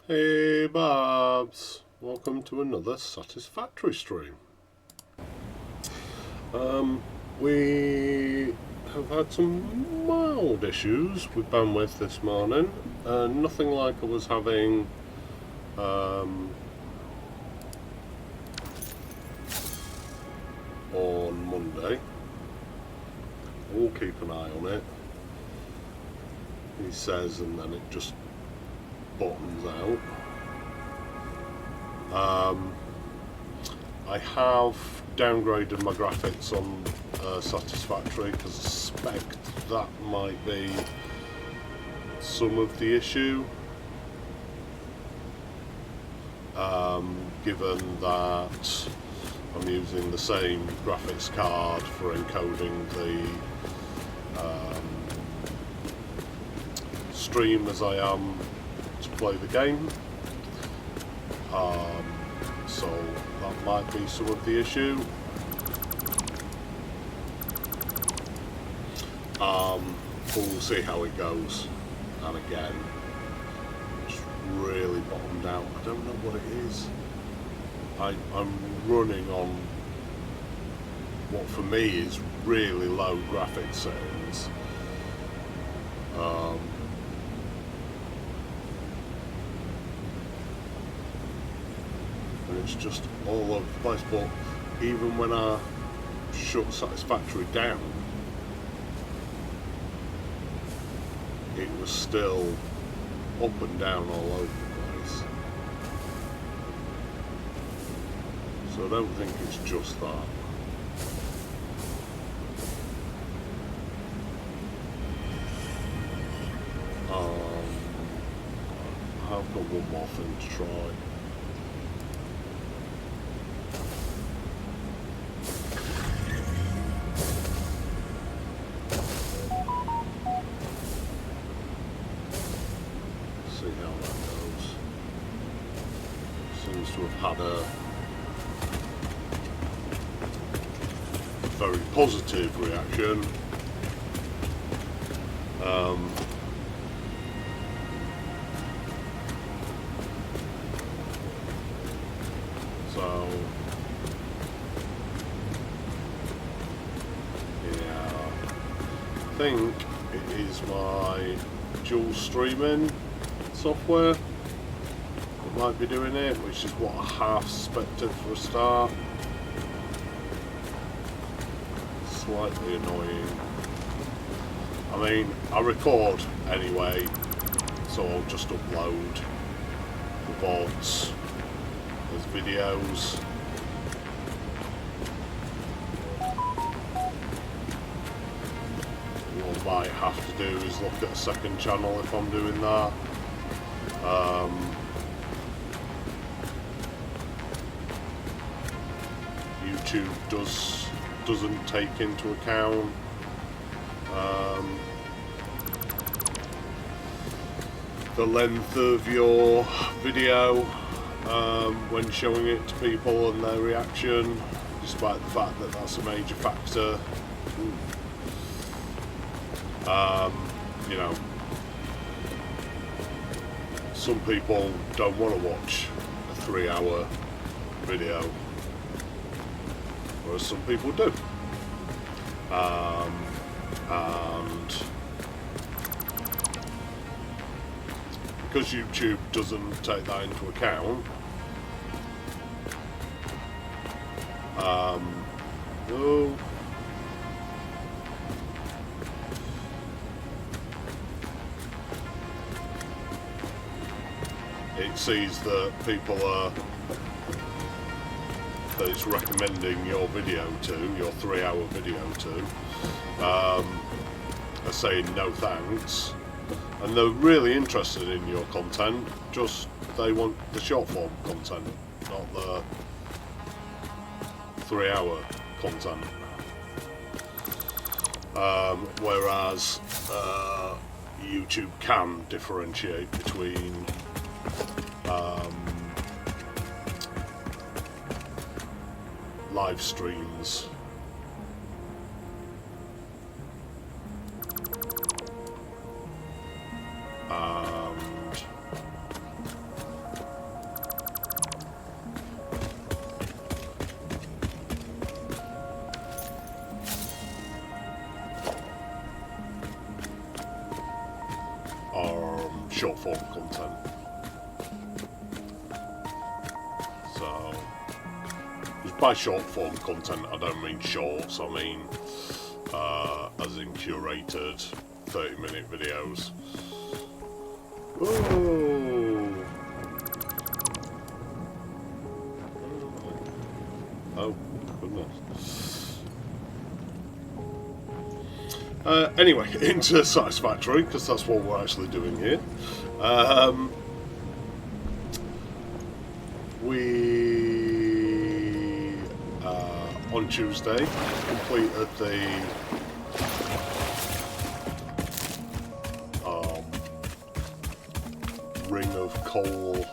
Hey Babs, welcome to another satisfactory stream. We have had some mild issues with bandwidth this morning, nothing like I was having on Monday. We'll keep an eye on it, he says, and then it just bottoms out. I have downgraded my graphics on Satisfactory because I suspect that might be some of the issue, given that I'm using the same graphics card for encoding the stream as I am to play the game, so that might be some of the issue. We'll see how it goes. And again, it's really bottomed out. I don't know what it is. I'm running on what for me is really low graphics settings. And it's just all over the place, but even when I shut Satisfactory down, it was still up and down all over the place. So I don't think it's just that. I've got one more thing to try. See how that goes. Seems to have had a very positive reaction. So yeah, I think it is my dual streaming software that might be doing it, which is what I half suspected for a start. Slightly annoying. I mean, I record anyway, so I'll just upload the VODs as videos. What I might have to do is look at a second channel if I'm doing that. YouTube doesn't take into account the length of your video when showing it to people and their reaction, despite the fact that that's a major factor. You know, some people don't want to watch a 3-hour video, whereas some people do. And because YouTube doesn't take that into account, it sees that people are, that it's recommending your video to, your 3-hour video to, are saying no thanks, and they're really interested in your content, just they want the short form content, not the 3-hour content. Whereas YouTube can differentiate between live streams and short form content. So, by short form content I don't mean shorts, I mean as in curated 30-minute videos. Ooh. Oh goodness. Anyway, into Satisfactory, because that's what we're actually doing here. We on Tuesday completed the ring of coal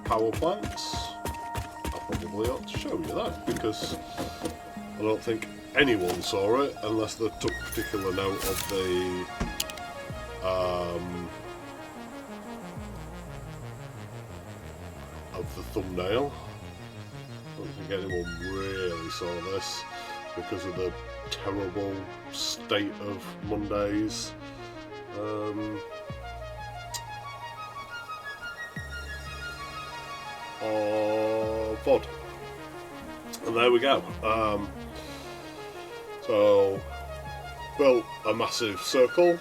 power plants. I probably ought to show you that because I don't think anyone saw it unless they took particular note of the thumbnail. I don't think anyone really saw this because of the terrible state of Mondays. VOD. And there we go. So, built a massive circle.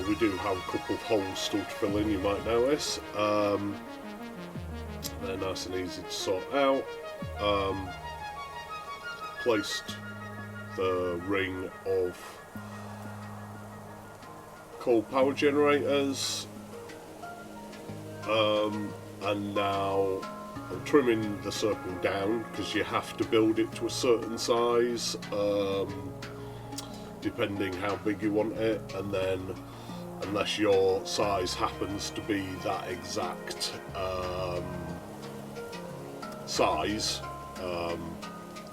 We do have a couple of holes still to fill in, you might notice. They're nice and easy to sort out. Placed the ring of coal power generators, and now I'm trimming the circle down because you have to build it to a certain size, depending how big you want it, and then unless your size happens to be that exact size,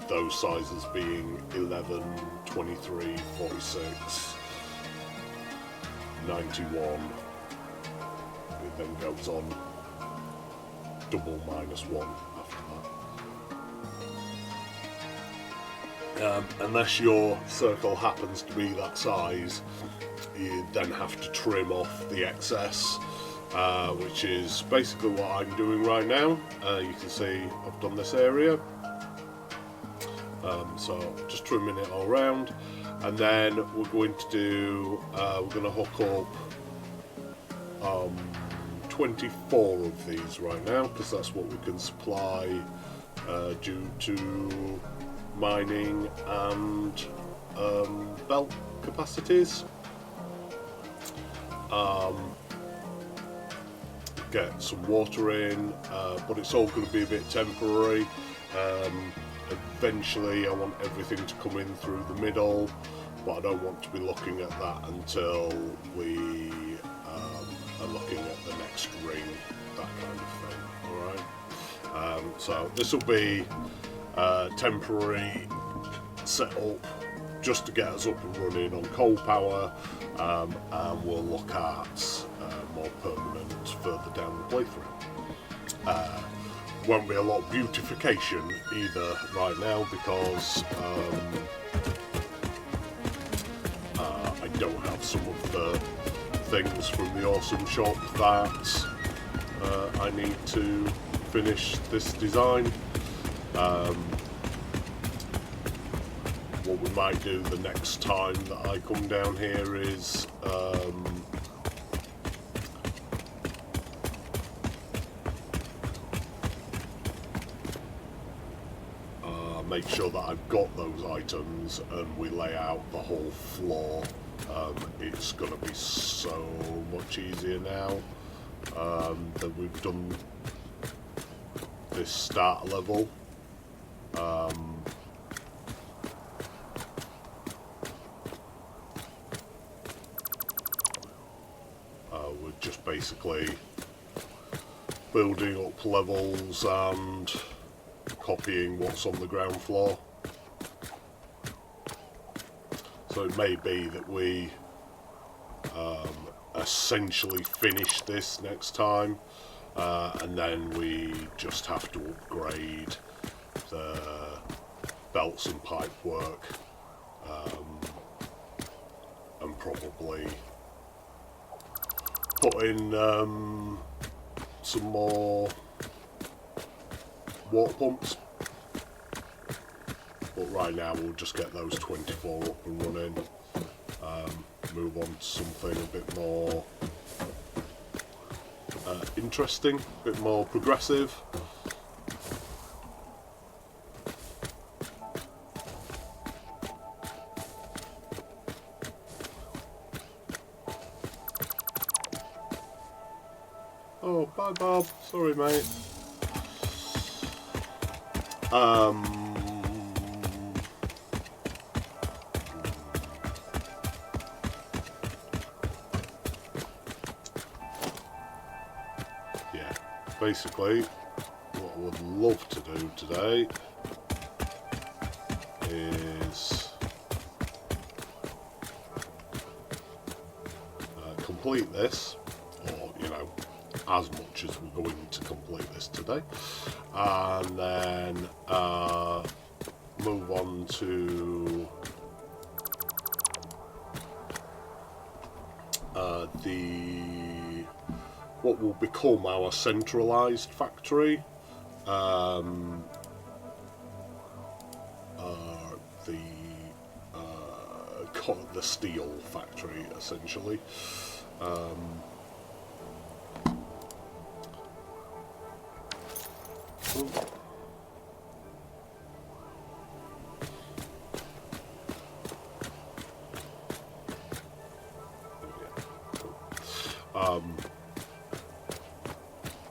those sizes being 11, 23, 46, 91, it then goes on double minus 1 after that. Unless your circle happens to be that size, you then have to trim off the excess, which is basically what I'm doing right now. You can see I've done this area, so just trimming it all around, and then we're going to do, we're going to hook up 24 of these right now because that's what we can supply due to mining and belt capacities. Get some water in, but it's all going to be a bit temporary. Eventually I want everything to come in through the middle, but I don't want to be looking at that until we are looking at the next ring, that kind of thing. Alright, so this will be temporary setup just to get us up and running on coal power, and we'll look at more permanent further down the playthrough. Won't be a lot of beautification either right now because I don't have some of the things from the awesome shop that I need to finish this design. What we might do the next time that I come down here is make sure that I've got those items and we lay out the whole floor. It's going to be so much easier now that we've done this start level. We're just basically building up levels and copying what's on the ground floor. So it may be that we essentially finish this next time, and then we just have to upgrade the belts and pipe work, and probably put in some more water pumps, but right now we'll just get those 24 up and running, move on to something a bit more interesting, a bit more progressive. Oh, bye Bob, sorry mate. Yeah, basically what I would love to do today is complete this, or you know, as much as we're going to complete this today, and then move on to what will become our centralised factory, the steel factory essentially.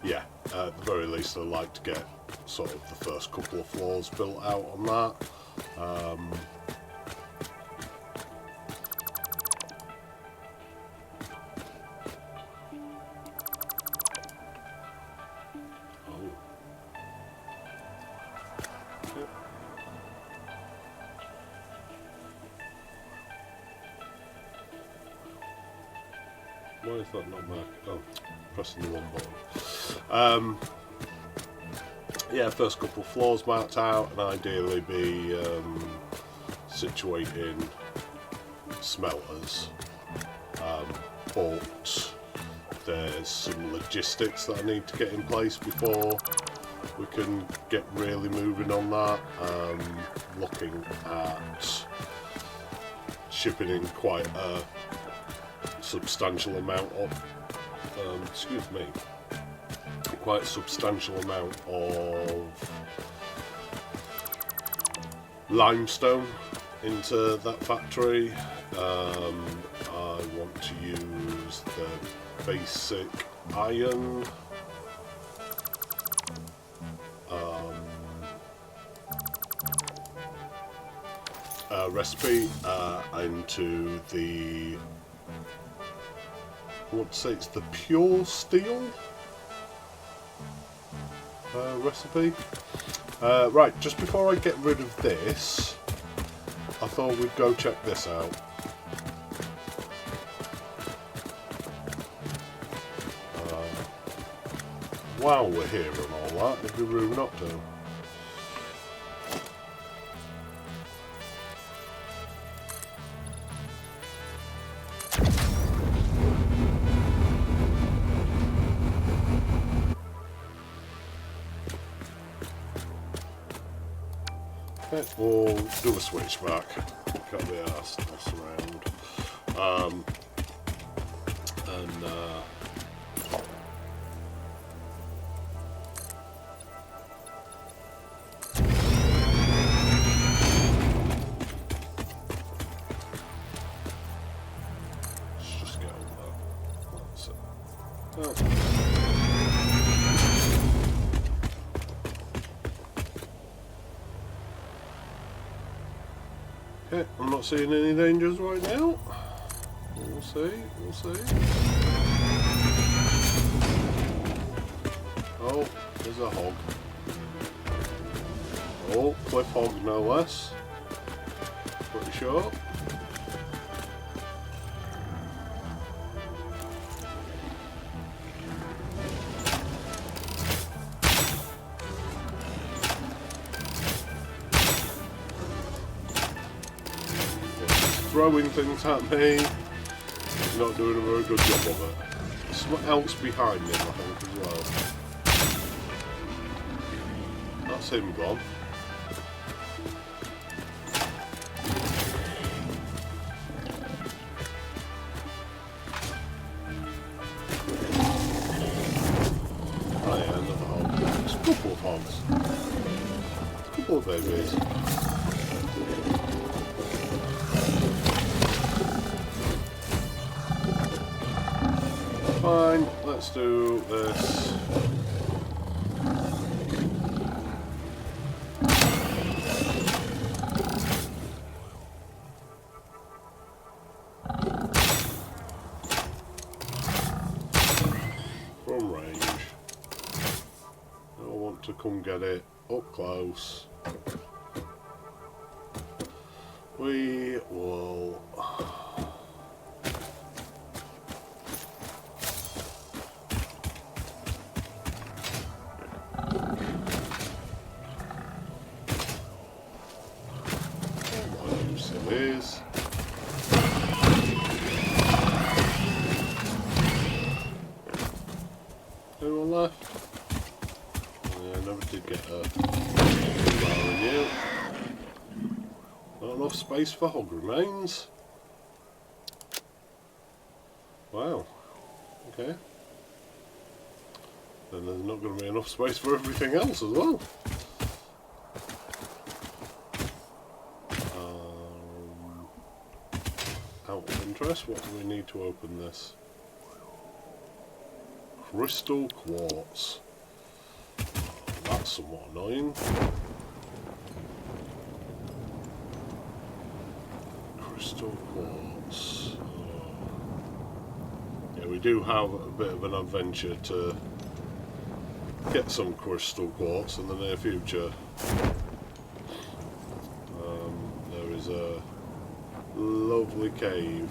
Yeah, at the very least I'd like to get sort of the first couple of floors built out on that. Why is that not marked? Oh, pressing the wrong button. Yeah, first couple of floors marked out, and ideally be situating smelters. But there's some logistics that I need to get in place before we can get really moving on that. Looking at shipping in quite a substantial amount of quite a substantial amount of limestone into that factory. I want to use the basic iron recipe into the, I want to say it's the pure steel recipe. Right, just before I get rid of this, I thought we'd go check this out. While we're here and all that, it'd be rude not to. Okay, we'll do a switchback. Can't be arsed to mess around. Let's just get on that. That's it. Oh. Okay, I'm not seeing any dangers right now. We'll see, we'll see. Oh, there's a hog. Oh, cliff hog no less. Pretty sure. Throwing things at me, not doing a very good job of it. something else behind him, I think, as well. That's him gone. Oh yeah, another hog. There's a couple of hogs. A couple of babies. Fine, let's do this. From range. I want to come get it up close. We will. Is anyone left? Yeah, I never did get a you. Not enough space for hog remains. Wow. Okay. Then there's not going to be enough space for everything else as well. Out of interest, what do we need to open this? Crystal quartz. That's somewhat annoying. Crystal quartz. Yeah, we do have a bit of an adventure to get some crystal quartz in the near future. There is a lovely cave.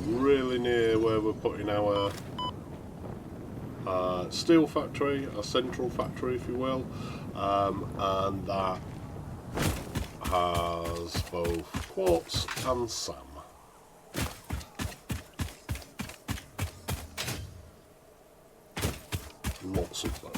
Really near where we're putting our steel factory, our central factory if you will, and that has both quartz and sand. Lots of them.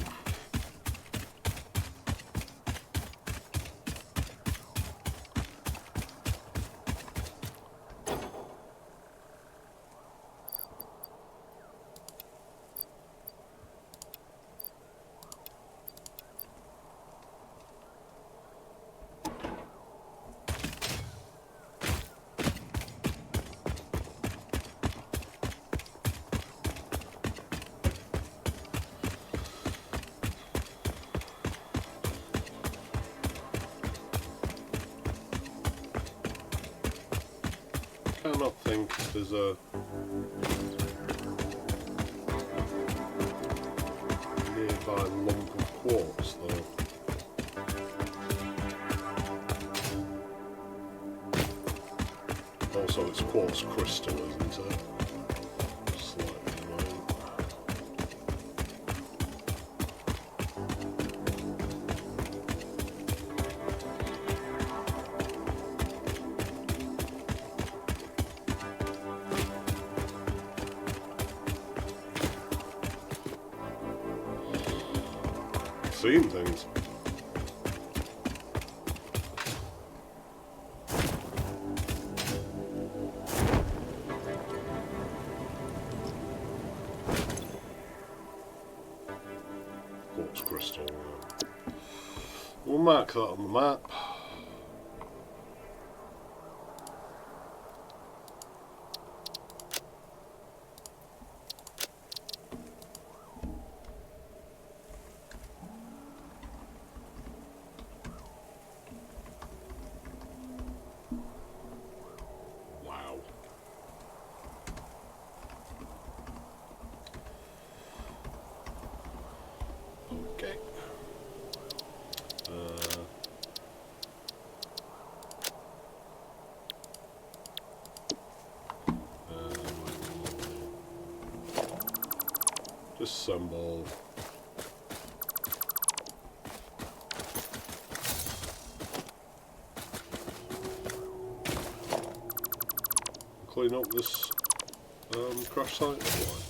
I cannot think there's a nearby lump of quartz though. Also it's quartz crystal, isn't it? Slightly annoying. Seeing things. Quartz crystal. We'll mark that on the map. Disassemble. clean up this crash site otherwise.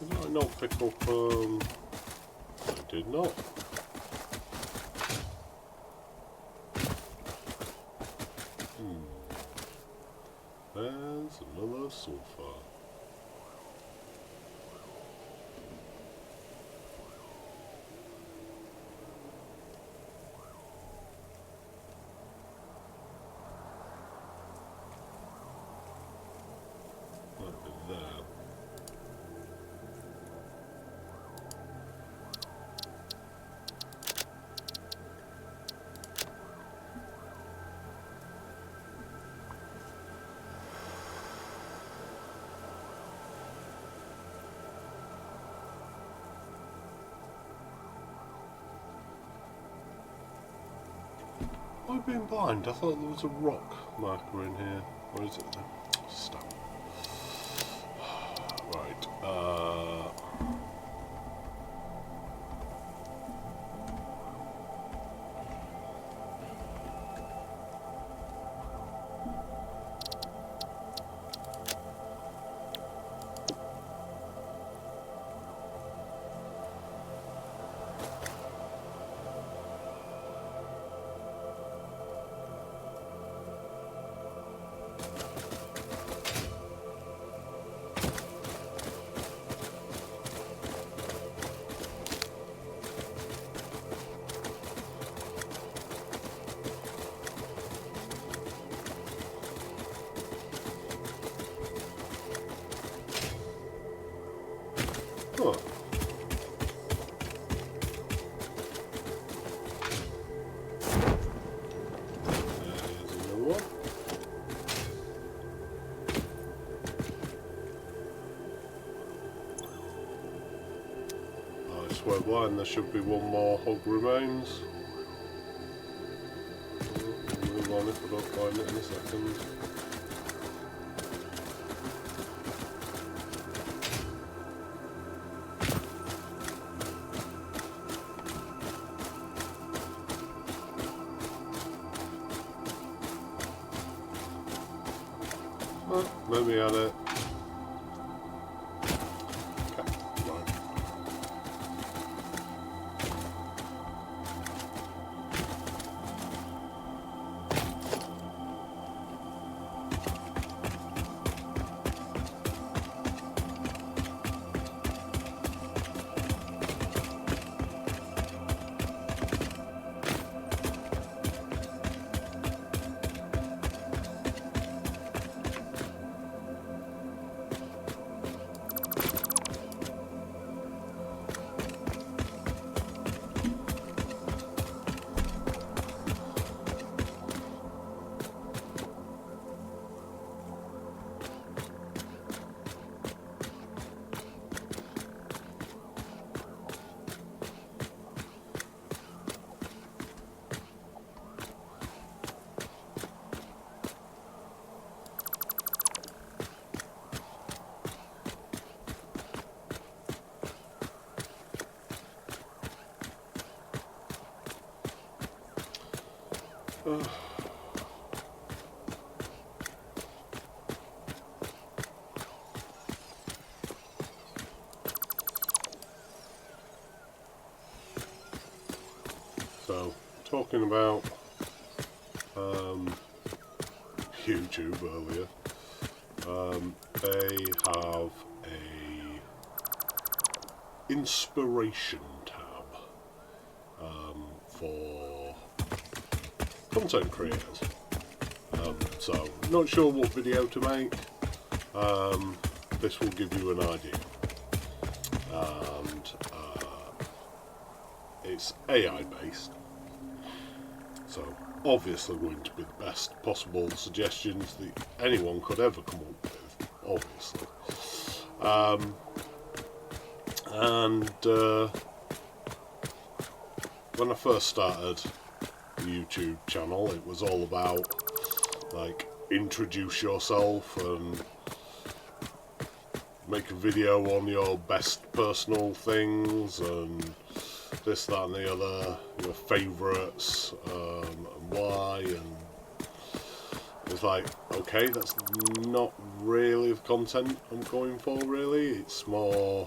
Did I not pick up, I did not. There's another sulfur. Might be there. I've been blind. I thought there was a rock marker in here. Or is it the stamp? Right. Oh. There's another one. I swear blind, there should be one more hug remains. I'll move on if I don't find it in a second. Let me at it. Okay, right. So, talking about YouTube earlier, they have a inspiration tab for content creators. So, not sure what video to make. This will give you an idea. And it's AI based. So obviously going to be the best possible suggestions that anyone could ever come up with, obviously. When I first started the YouTube channel, it was all about, like, introduce yourself and make a video on your best personal things and this, that and the other, your favourites, and why, and it's like, okay, that's not really the content I'm going for, really. It's more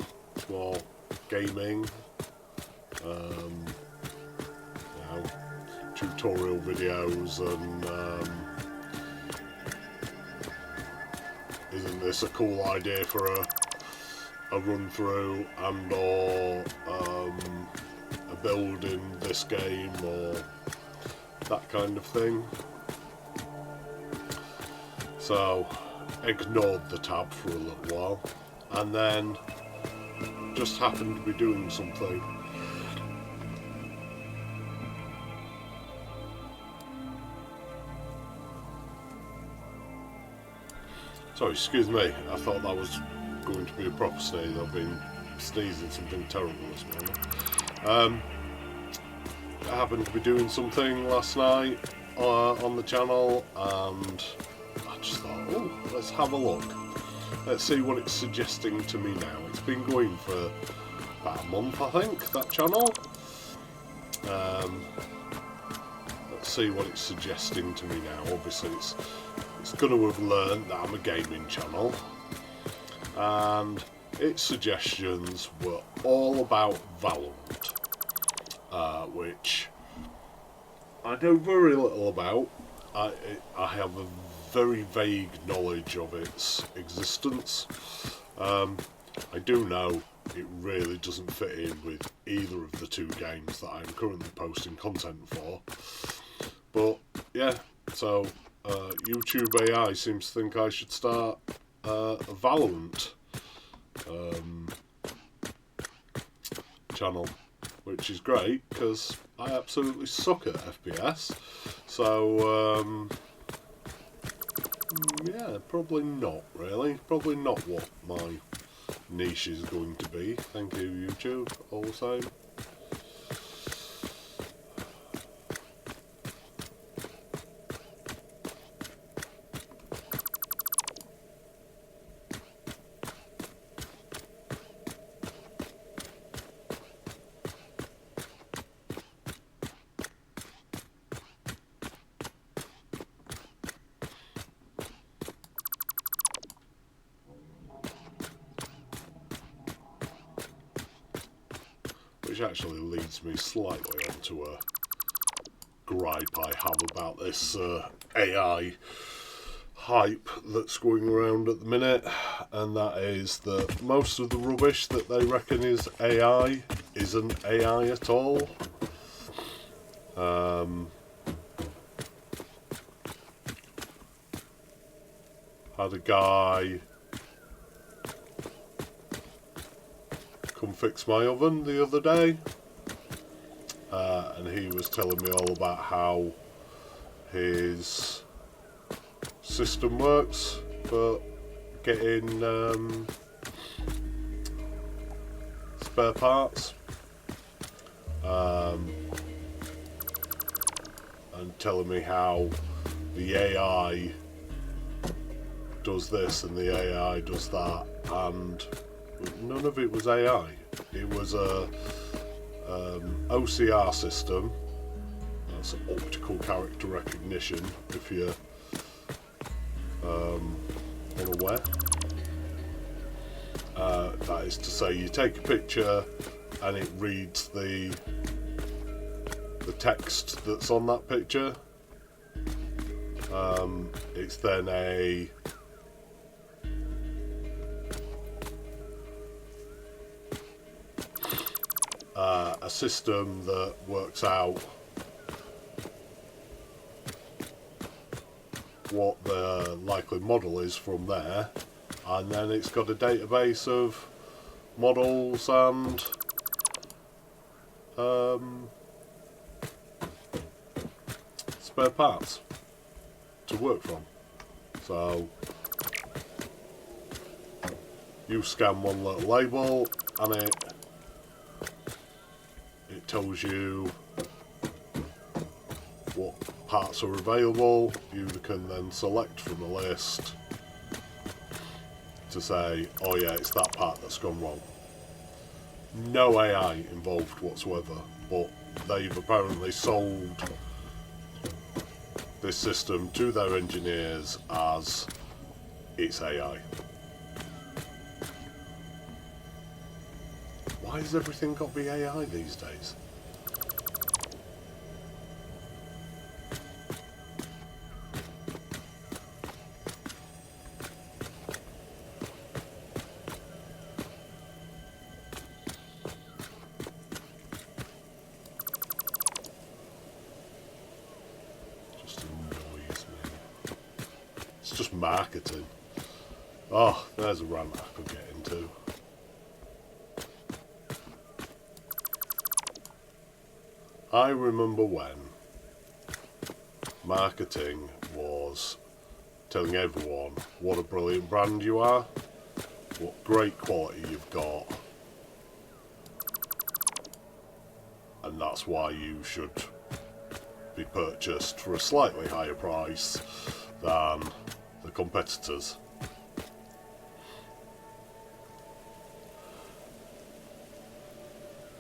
gaming, you know, tutorial videos, and isn't this a cool idea for a run through and or a build in this game, or that kind of thing. So ignored the tab for a little while, and then just happened to be doing something. Sorry, excuse me, I thought that was going to be a proper sneeze. I've been sneezing something terrible this morning. I happened to be doing something last night on the channel, and I just thought, oh, let's have a look. Let's see what it's suggesting to me now. It's been going for about a month, I think, that channel. Let's see what it's suggesting to me now. Obviously, it's going to have learned that I'm a gaming channel, and its suggestions were all about Valorant, which I know very little about. I have a very vague knowledge of its existence. I do know it really doesn't fit in with either of the two games that I'm currently posting content for. But yeah, so YouTube AI seems to think I should start a Valorant channel, which is great because I absolutely suck at FPS. So yeah, probably not really. Probably not what my niche is going to be. Thank you, YouTube, also. Which actually leads me slightly onto a gripe I have about this AI hype that's going around at the minute, and that is that most of the rubbish that they reckon is AI isn't AI at all. Had a guy come fix my oven the other day, and he was telling me all about how his system works for getting spare parts, and telling me how the AI does this and the AI does that, and none of it was AI. It was a OCR system. That's optical character recognition, if you're unaware. That is to say, you take a picture and it reads the text that's on that picture. It's then a system that works out what the likely model is from there, and then it's got a database of models and spare parts to work from. So you scan one little label and it tells you what parts are available. You can then select from the list to say, oh yeah, it's that part that's gone wrong. No AI involved whatsoever, but they've apparently sold this system to their engineers as it's AI. Why has everything got to be AI these days? Just marketing. Oh, there's a rant I could get into. I remember when marketing was telling everyone what a brilliant brand you are, what great quality you've got, and that's why you should be purchased for a slightly higher price than the competitors.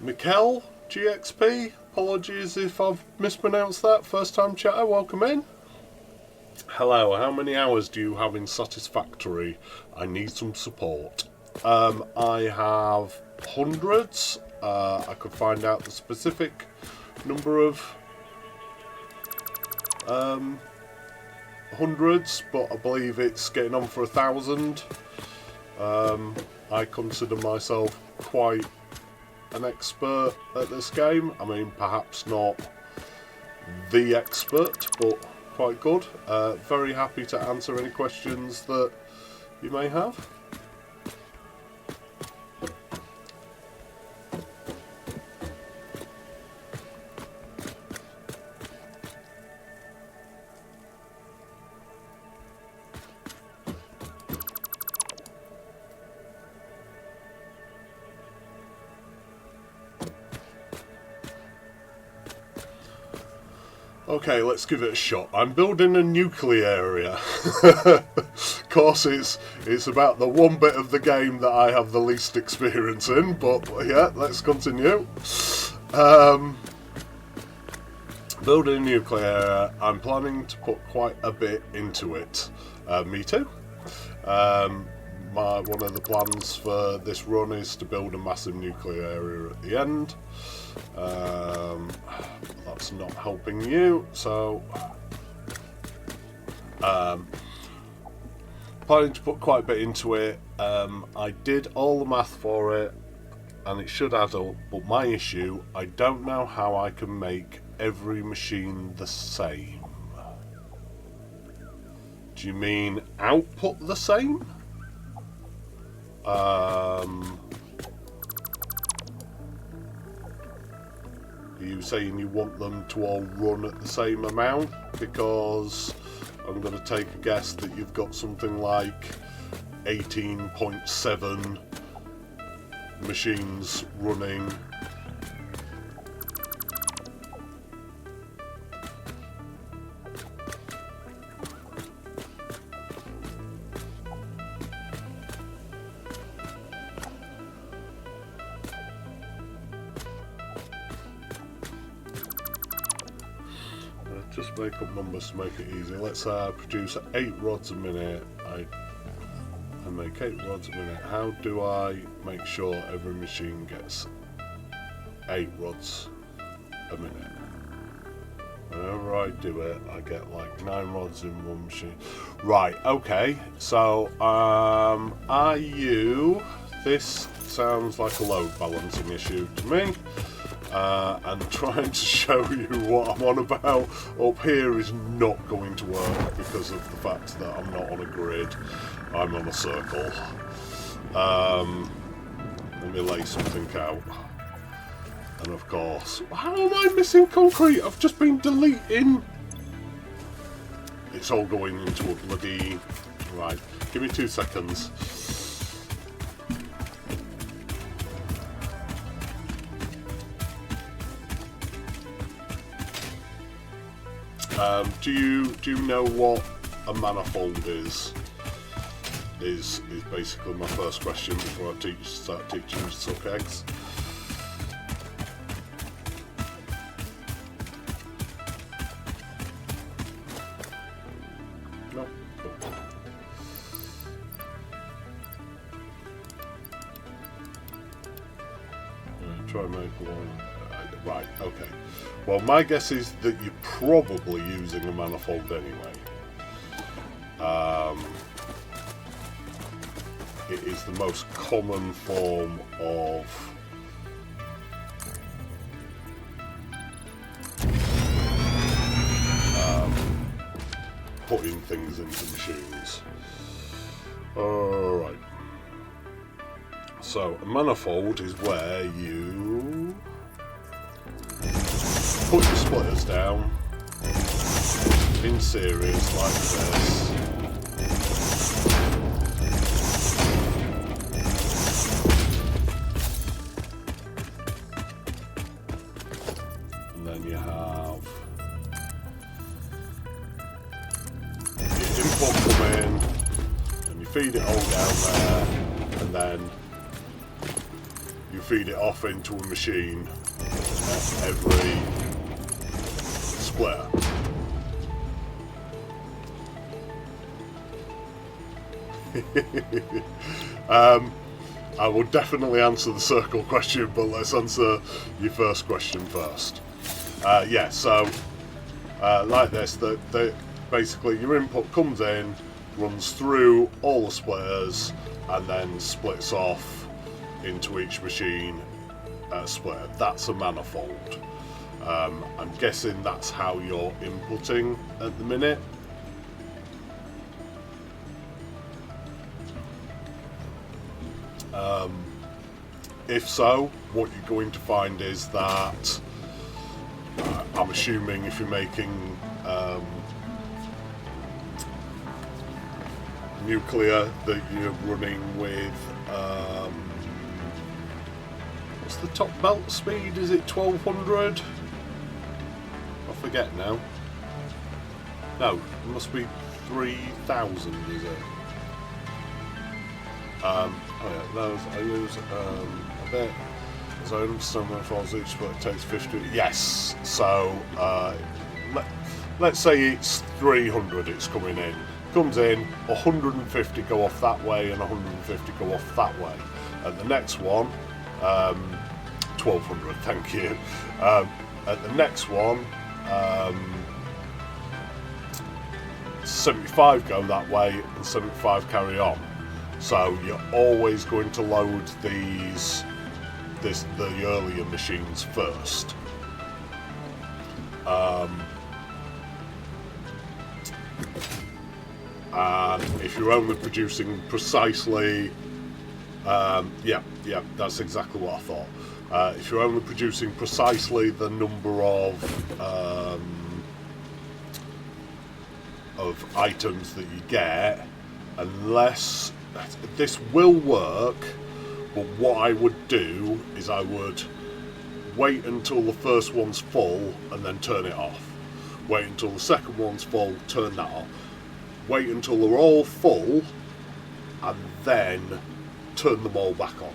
Mikkel GXP, apologies if I've mispronounced that. First time chatter, welcome in. Hello, how many hours do you have in Satisfactory? I need some support. I have hundreds. I could find out the specific number of hundreds, but I believe it's getting on for 1,000. I consider myself quite an expert at this game. I mean, perhaps not the expert, but quite good. Very happy to answer any questions that you may have. Okay, let's give it a shot. I'm building a nuclear area. Of course, it's about the one bit of the game that I have the least experience in, but yeah, let's continue. Building a nuclear area, I'm planning to put quite a bit into it. Me too. One of the plans for this run is to build a massive nuclear area at the end. That's not helping you, so planning to put quite a bit into it. I did all the math for it and it should add up, but my issue, I don't know how I can make every machine the same. Do you mean output the same? Are you saying you want them to all run at the same amount? Because I'm going to take a guess that you've got something like 18.7 machines running. Just make up numbers to make it easy. Let's produce 8 rods a minute. I make 8 rods a minute. How do I make sure every machine gets 8 rods a minute? Whenever I do it, I get like 9 rods in one machine. Right, okay. So, Iaio, this sounds like a load balancing issue to me. And trying to show you what I'm on about up here is not going to work because of the fact that I'm not on a grid, I'm on a circle. Let me lay something out. And of course, how am I missing concrete? I've just been deleting it's all going into a bloody... Right, give me 2 seconds. Do you know what a manifold is? Is basically my first question before I start teaching you to suck eggs. No. Cool. Try and make one. Right. Okay. Well, my guess is that you're probably using a manifold anyway. It is the most common form of putting things into machines. Alright. So, a manifold is where you put your splitters down in series like this. And then you have your input come in, and you feed it all down there, and then you feed it off into a machine at every splitter. I will definitely answer the circle question, but let's answer your first question first. Yeah, so like this, basically your input comes in, runs through all the splitters, and then splits off into each machine splitter. That's a manifold. I'm guessing that's how you're inputting at the minute. If so, what you're going to find is that I'm assuming if you're making nuclear, that you're running with what's the top belt speed? Is it 1200? I forget now. No, it must be 3000, is it? Oh yeah, those I use a bit. As I understand when it falls each, but it takes 50. Yes, so let's say it's 300. It's coming in. Comes in, 150 go off that way, and 150 go off that way. And the next one, 1200. Thank you. At the next one, 75 go that way, and 75 carry on. So you're always going to load the earlier machines first. And if you're only producing precisely, yeah, that's exactly what I thought. If you're only producing precisely the number of items that you get, unless this will work, but what I would do is I would wait until the first one's full and then turn it off. Wait until the second one's full, turn that off. Wait until they're all full and then turn them all back on.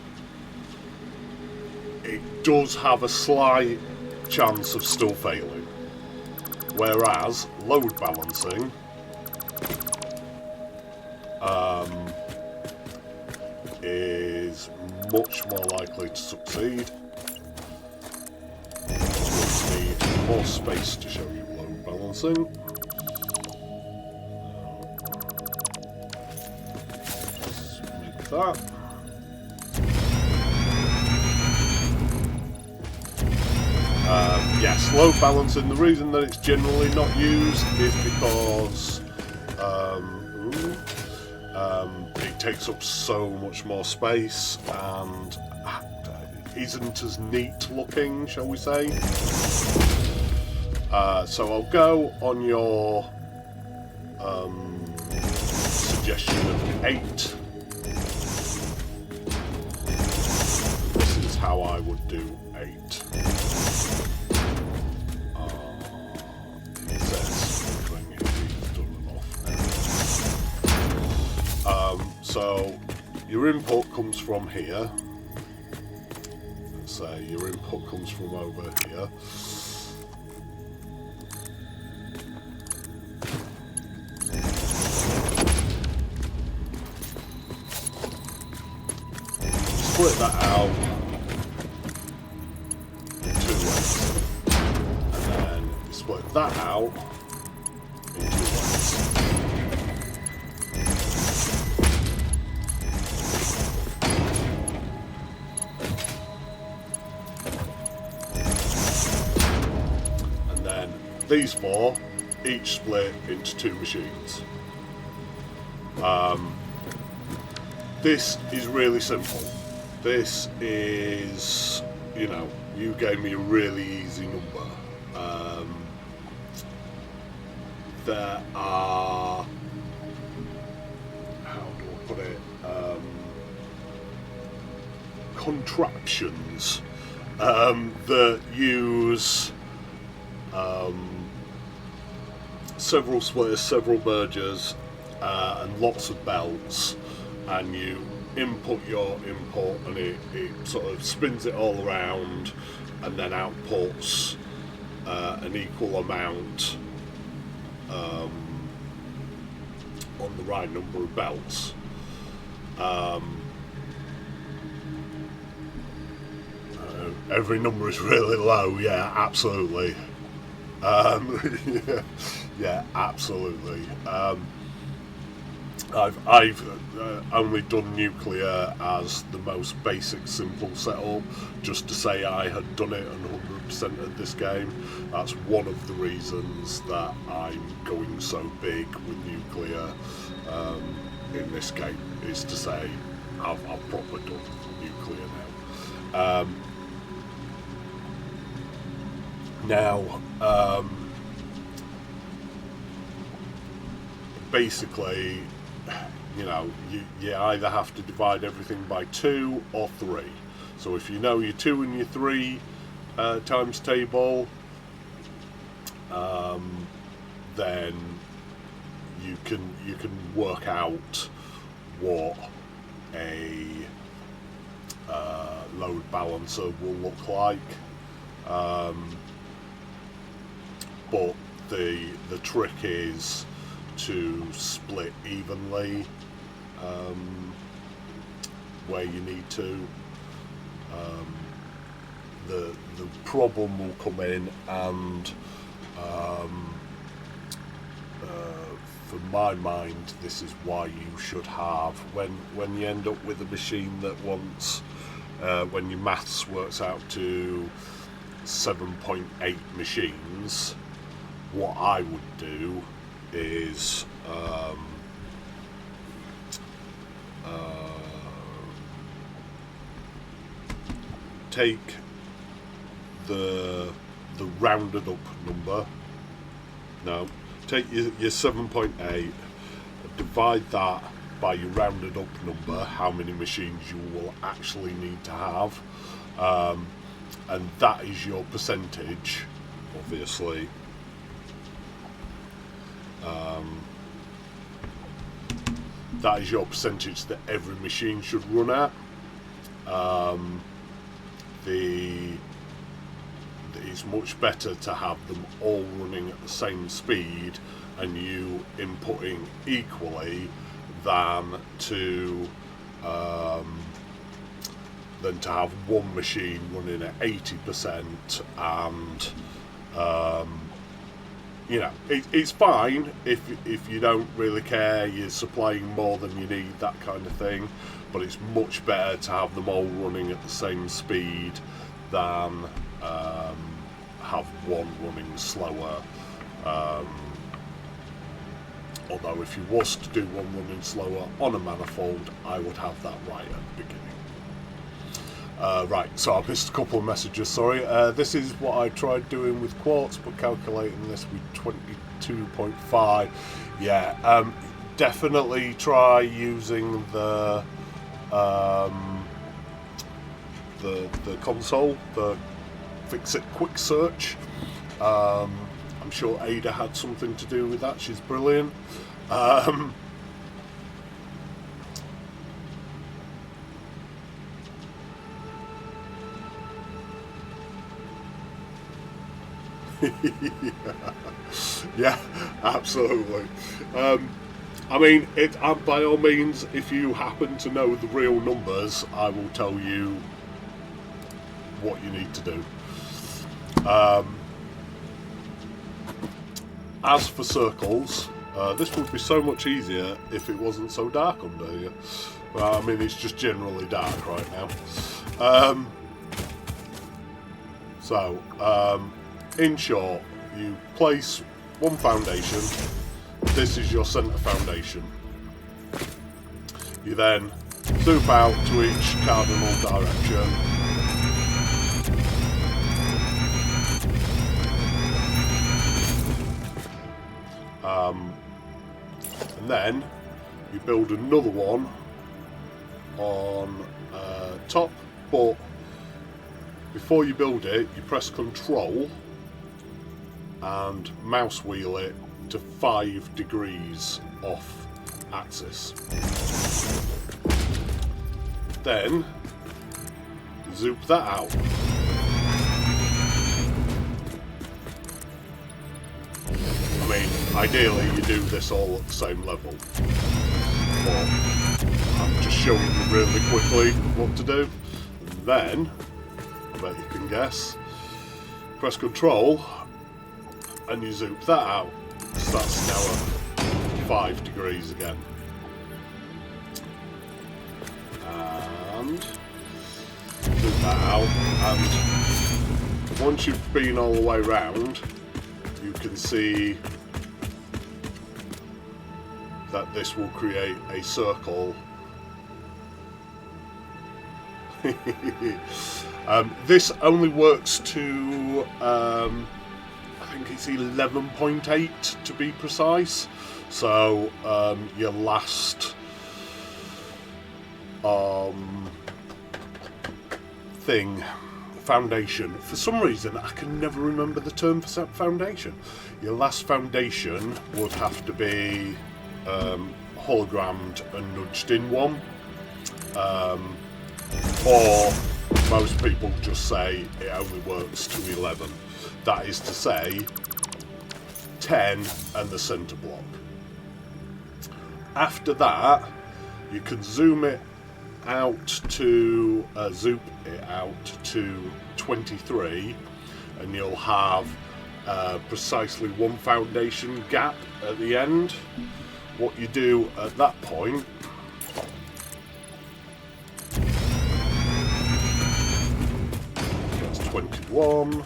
It does have a slight chance of still failing, whereas load balancing is much more likely to succeed. We need more space to show you load balancing. Just make that. Yes, load balancing, the reason that it's generally not used is because it takes up so much more space and isn't as neat looking, shall we say. So I'll go on your suggestion of 8. This is how I would do 8. It says when he's done them off now. So your input comes from here. Let's say your input comes from over here. Split that out in 2 ways, and then split that out in 2 ways. And then these 4 each split into 2 machines. This is really simple. This is, you know, you gave me a really easy number. There are, how do I put it, contraptions that use several splitters, several mergers, and lots of belts, and you input your input and it sort of spins it all around and then outputs an equal amount on the right number of belts. Every number is really low, yeah, absolutely. Yeah, absolutely. I've only done nuclear as the most basic, simple setup, just to say I had done it and 100% of this game. That's one of the reasons that I'm going so big with nuclear in this game, is to say I've proper done nuclear now. Basically, you know, you either have to divide everything by 2 or 3. So if you know your 2 and your 3 times table, then you can work out what a load balancer will look like. But the trick is to split evenly where you need to. The problem will come in, and for my mind, this is why you should have, when you end up with a machine that wants, when your maths works out to 7.8 machines, what I would do is take the rounded up number. No, take your 7.8, divide that by your rounded up number, how many machines you will actually need to have, and that is your percentage, obviously. That is your percentage that every machine should run at. It's much better to have them all running at the same speed and you inputting equally than to have one machine running at 80% and you know, it's fine if you don't really care, you're supplying more than you need, that kind of thing, but it's much better to have them all running at the same speed than have one running slower. Although if you was to do one running slower on a manifold, I would have that right at the beginning. Right, so I missed a couple of messages, sorry. This is what I tried doing with quartz, but calculating this with 2.5. Yeah, definitely try using the console, the Fix-It Quick Search. I'm sure Ada had something to do with that. She's brilliant. Yeah, absolutely. I mean, by all means, if you happen to know the real numbers, I will tell you what you need to do. As for circles, this would be so much easier if it wasn't so dark under here. Well, I mean, it's just generally dark right now. In short, you place one foundation. This is your centre foundation. You then zoom out to each cardinal direction. And then you build another one on top, but before you build it, you press Control and mouse wheel it to 5 degrees off axis. Then zoom that out. I mean, ideally you do this all at the same level, but I'm just showing you really quickly what to do. And then, I bet you can guess, press Control and you zoom that out, so that's now at 5 degrees again. And zoom that out, and once you've been all the way round, you can see that this will create a circle. This only works to I think it's 11.8 to be precise. So your last foundation. For some reason, I can never remember the term for foundation. Your last foundation would have to be hologrammed and nudged in one, or most people just say it only works to 11. That is to say, 10 and the centre block. After that, you can zoom it out to 23, and you'll have precisely one foundation gap at the end. What you do at that point that's 21.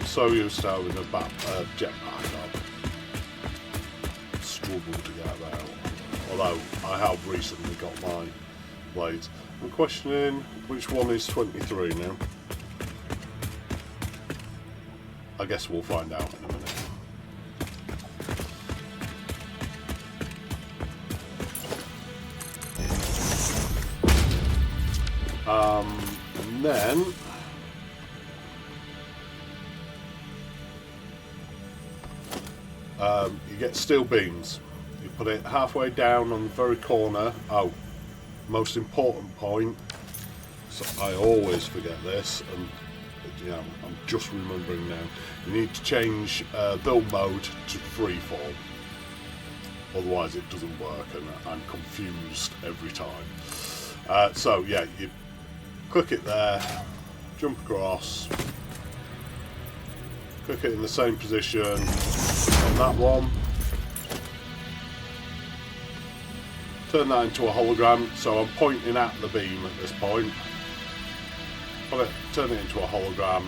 So used to having a jetpack, I've struggled to get that out. Although I have recently got my blades. I'm questioning which one is 23 now. I guess we'll find out in a minute. And then you get steel beams. You put it halfway down on the very corner. Oh, most important point. So I always forget this, and yeah, I'm just remembering now. You need to change build mode to freeform. Otherwise, it doesn't work, and I'm confused every time. So yeah, you click it there, jump across. Click it in the same position on that one. Turn that into a hologram, so I'm pointing at the beam at this point. Turn it into a hologram.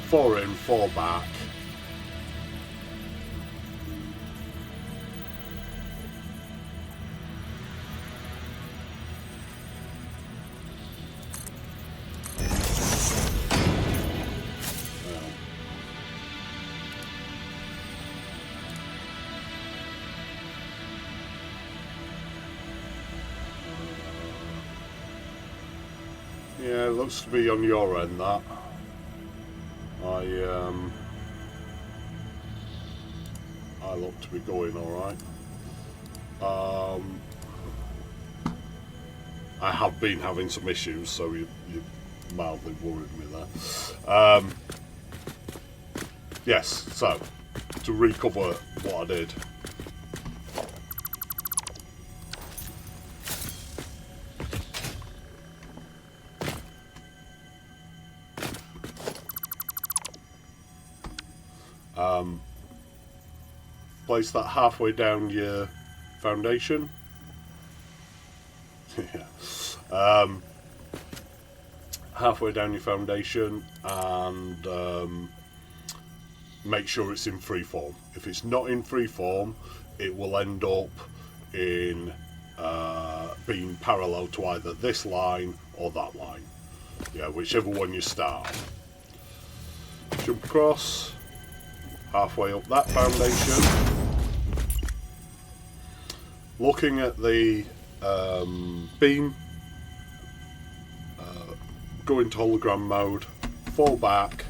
4 in, 4 back. Yeah, it looks to be on your end, that. I look to be going alright. I have been having some issues, so you mildly worried me there. Yes, so, to recover what I did. Place that halfway down your foundation. Yeah. Halfway down your foundation, and make sure it's in free form. If it's not in free form, it will end up in being parallel to either this line or that line. Yeah, whichever one you start. Jump across, halfway up that foundation. Looking at the beam, go into hologram mode, 4 back,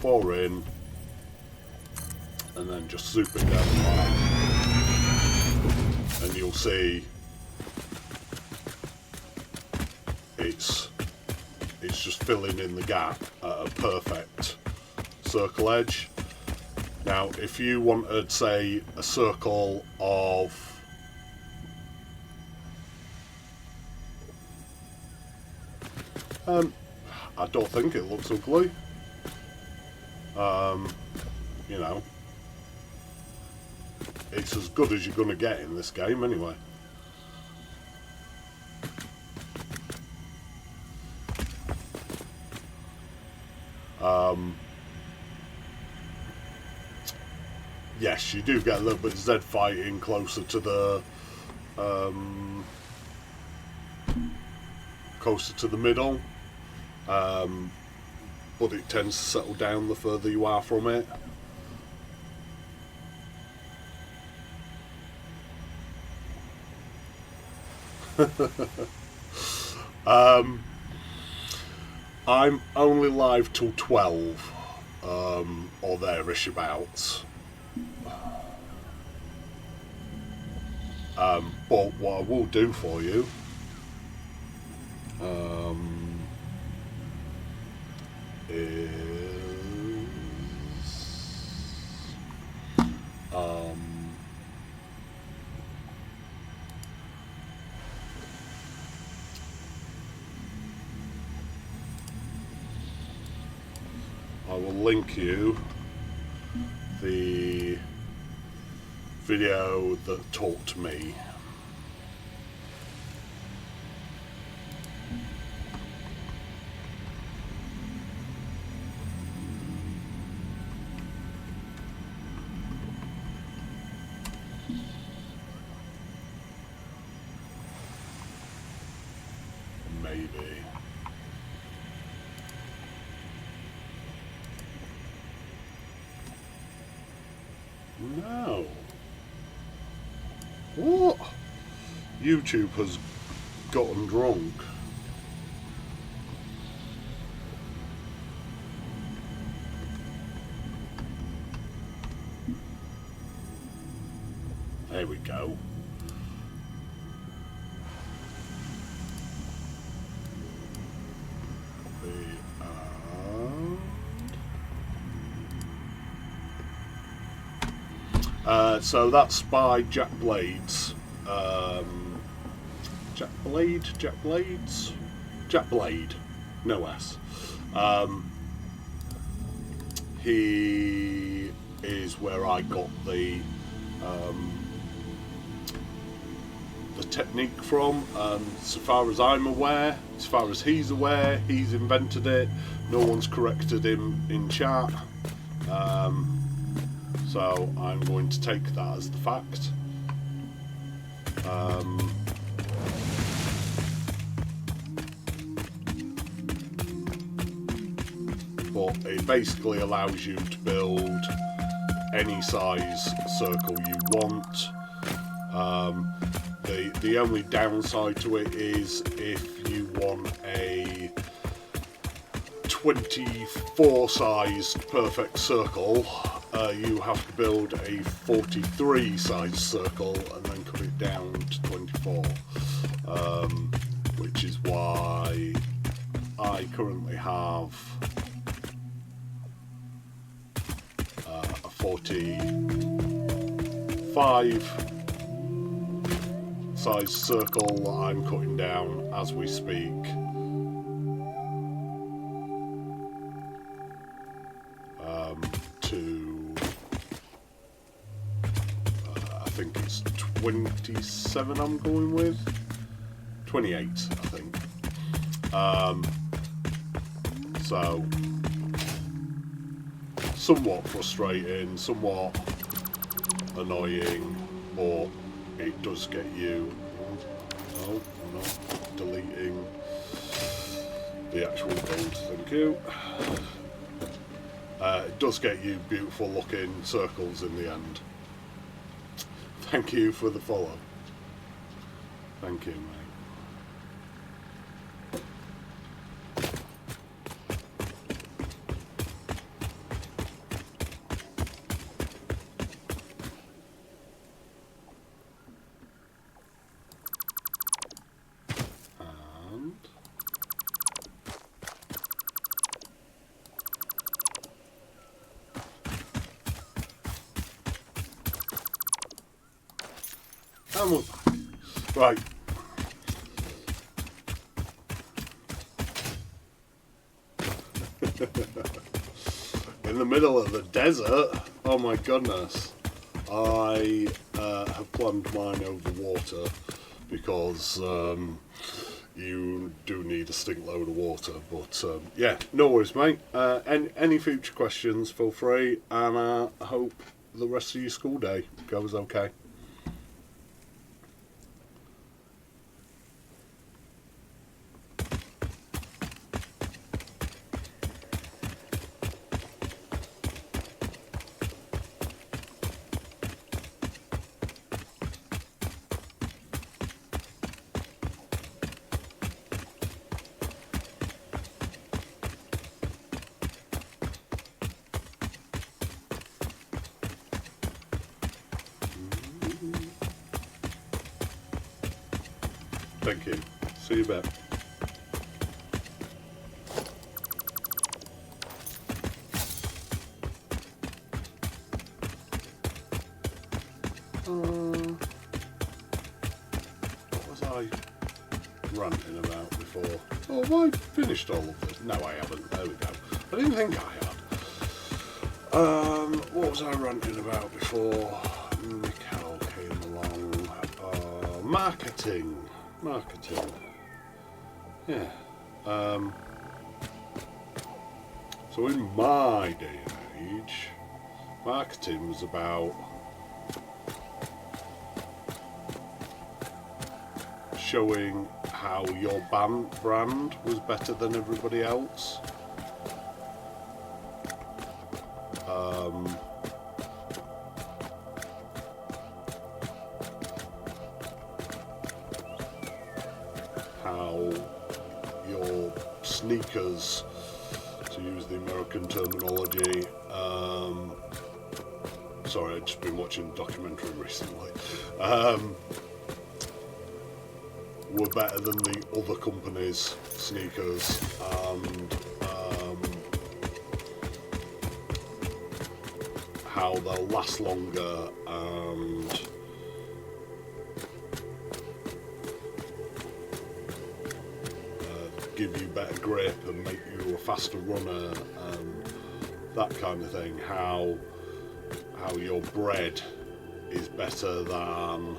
4 in, and then just zoom it down the line. And you'll see it's just filling in the gap at a perfect circle edge. Now, if you wanted, say, a circle of I don't think it looks ugly. You know, it's as good as you're going to get in this game anyway. Yes, you do get a little bit of Z fighting closer to the middle, but it tends to settle down the further you are from it. I'm only live till 12, or there-ish about. But what I will do for you, is I will link you the video that taught me. Maybe. No. What? YouTube has gotten drunk. There we go. So that's by Jack Blades. Jack Blade, no S. he is where I got the technique from, and so far as I'm aware, as far as he's aware, he's invented it. No one's corrected him in chat, so I'm going to take that as the fact. But it basically allows you to build any size circle you want. The only downside to it is if you want a 24 sized perfect circle, you have to build a 43 sized circle and then cut it down to 24, which is why I currently have a 45 size circle that I'm cutting down as we speak. To I think it's 27 I'm going with. 28 I think. So somewhat frustrating, somewhat annoying, but it does get you. No, I'm not deleting the actual code, thank you. It does get you beautiful looking circles in the end. Thank you for the follow. Thank you, mate. And we're back. Right. In the middle of the desert. Oh my goodness. I have planned mine over water because you do need a stink load of water. But yeah, no worries, mate. Any future questions, feel free, and I hope the rest of your school day goes okay. Thank you. See you back. What was I ranting about before? Oh, have I finished all of this? No, I haven't. There we go. I didn't think I had. What was I ranting about before Icaro came along? Marketing. Yeah. So in my day and age, marketing was about showing how your brand was better than everybody else. How your sneakers, to use the American terminology, sorry, I've just been watching a documentary recently, were better than the other companies' sneakers, and how they'll last longer and give you better grip and make you a faster runner and that kind of thing. How your bread is better than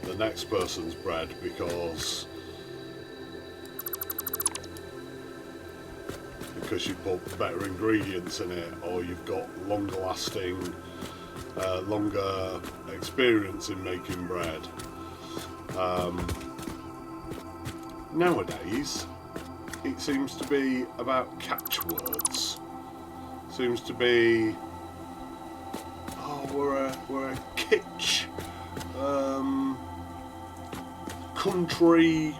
the next person's bread because you put better ingredients in it, or you've got longer lasting, longer experience in making bread. Nowadays, it seems to be about catchwords. Seems to be, oh, we're a kitsch, country,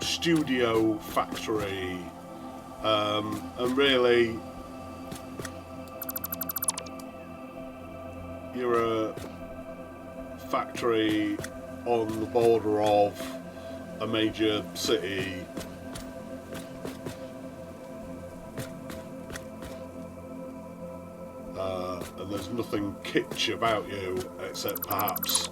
studio factory, and really you're a factory on the border of a major city, and there's nothing kitsch about you except perhaps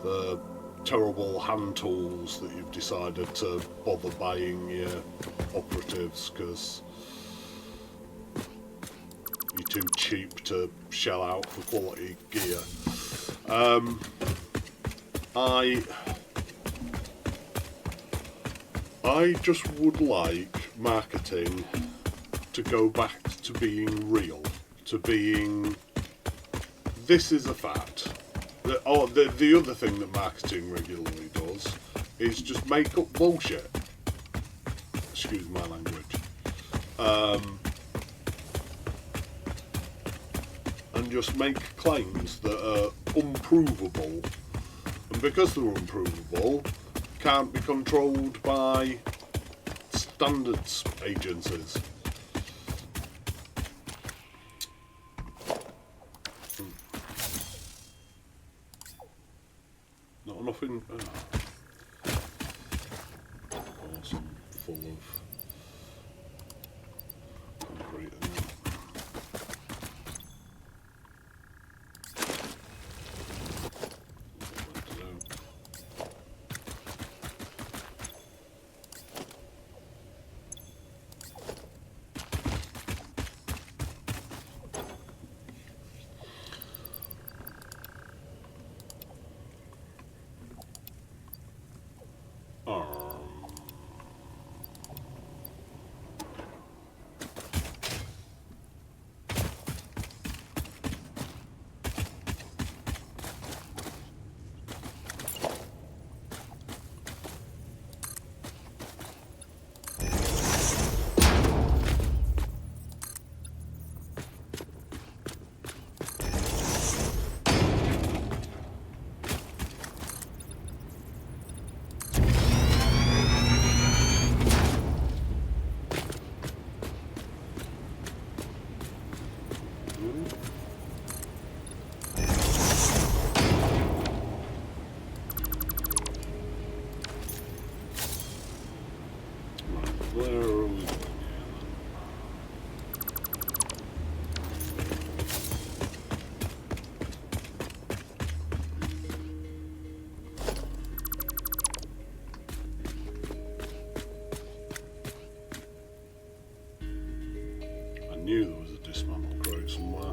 the terrible hand tools that you've decided to bother buying your operatives because you're too cheap to shell out for quality gear. I just would like marketing to go back to being real, to being, this is a fact. The other thing that marketing regularly does is just make up bullshit. Excuse my language. And just make claims that are unprovable. And because they're unprovable, can't be controlled by standards agencies. Not enough in... Awesome, full of concrete in there. Knew there was a dismantled crate somewhere.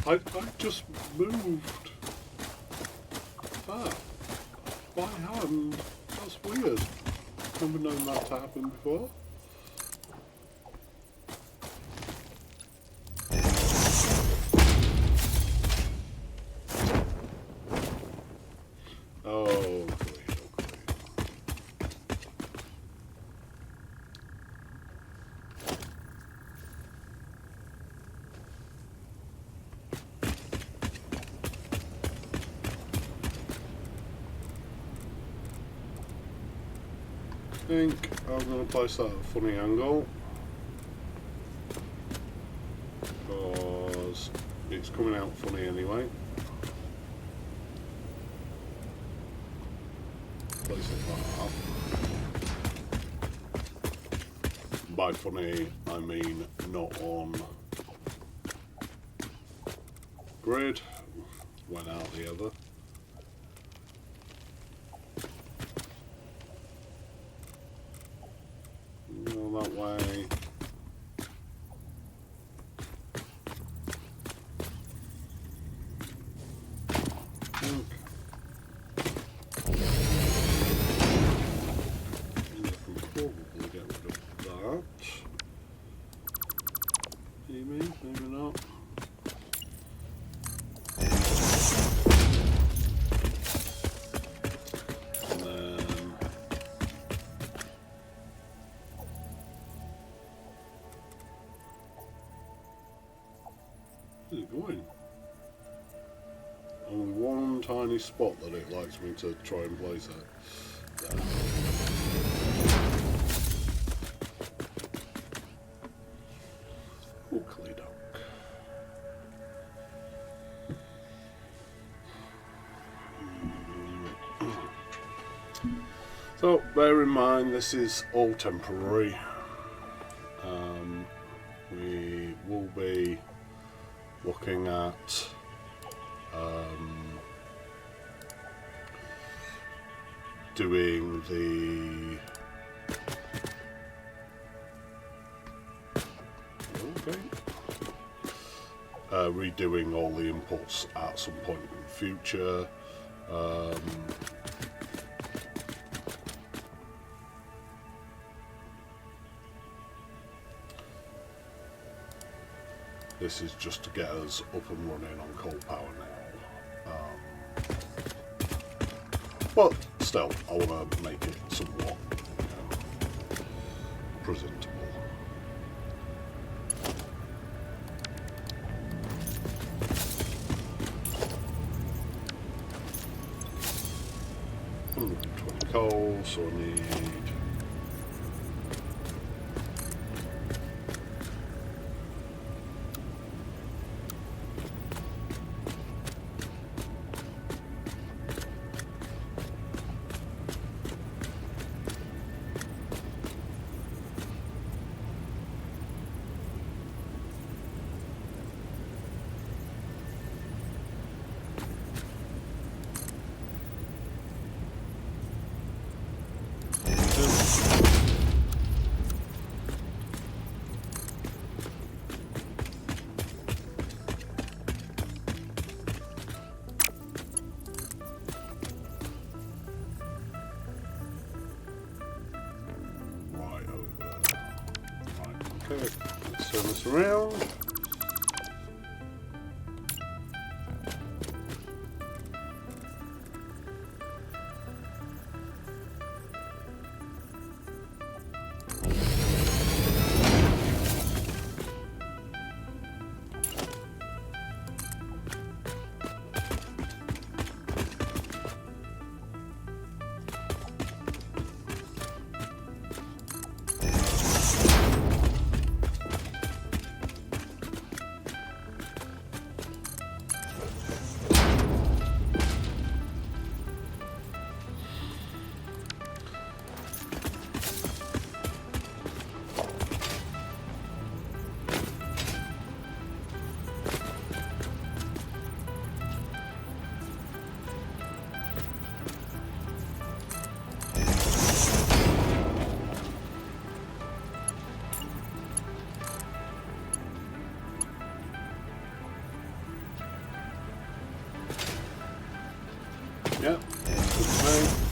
I just moved that by hand. That's weird. Never known that to happen before. Oh, great, oh, great. think I'm going to place that at a funny angle because it's coming out funny anyway. Place it like that. By funny, I mean not on grid, went out the other. Go that way. Going. Only one tiny spot that it likes me to try and place it. There. Oakley duck. So bear in mind this is all temporary. We will be looking at doing the redoing all the inputs at some point in the future. This is just to get us up and running on coal power now. But still, I want to make it somewhat presentable. Coal, so I need let's turn this around. Yeah, that's good to know.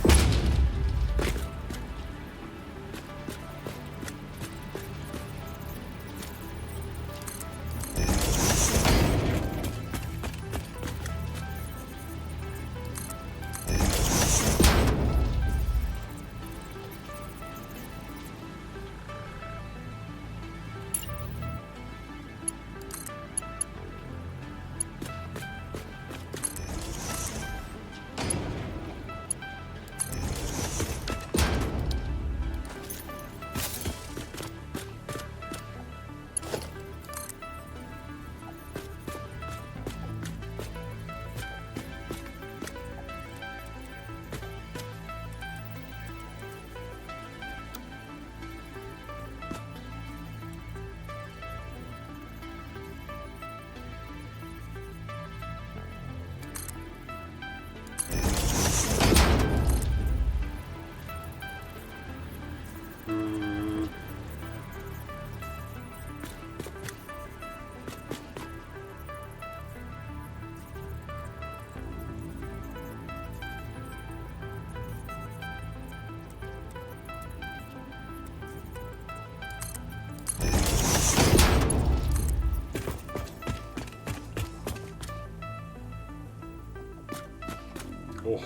Oh.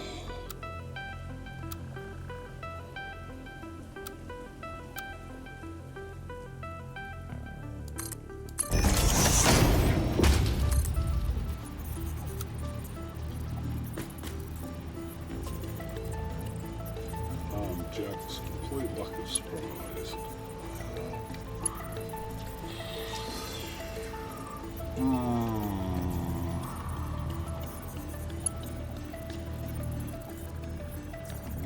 Jack's complete lack of surprise.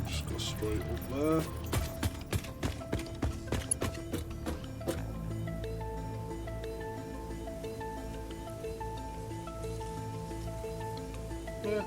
Just go straight up there. Yeah.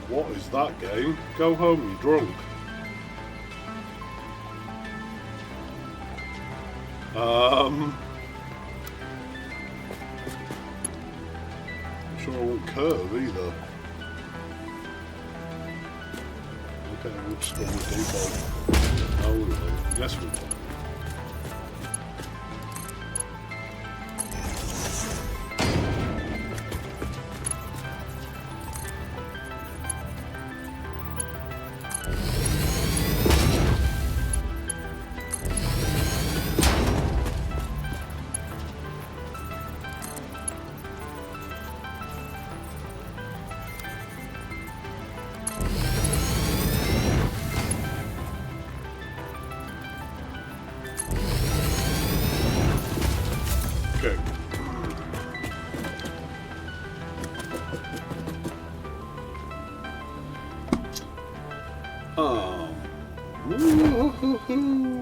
What is that game? Go home, you drunk. I'm sure I won't curve either. Okay, we'll just go with default. Oh no, yes we will. Okay. Woo-hoo-hoo.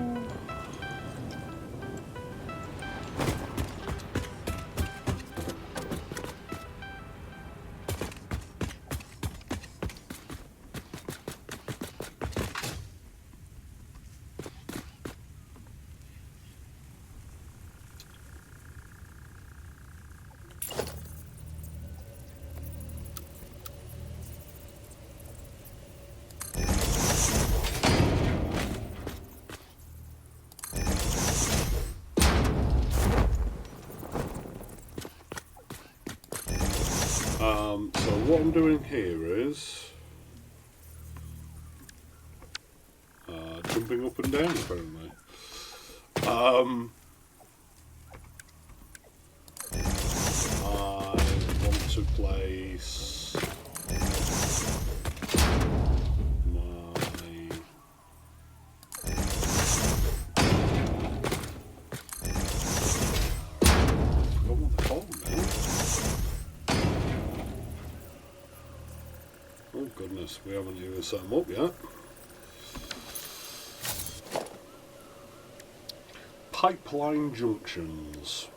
So what I'm doing here is jumping up and down apparently. I want to place my oh goodness, we haven't even set them up yet. Pipeline junctions.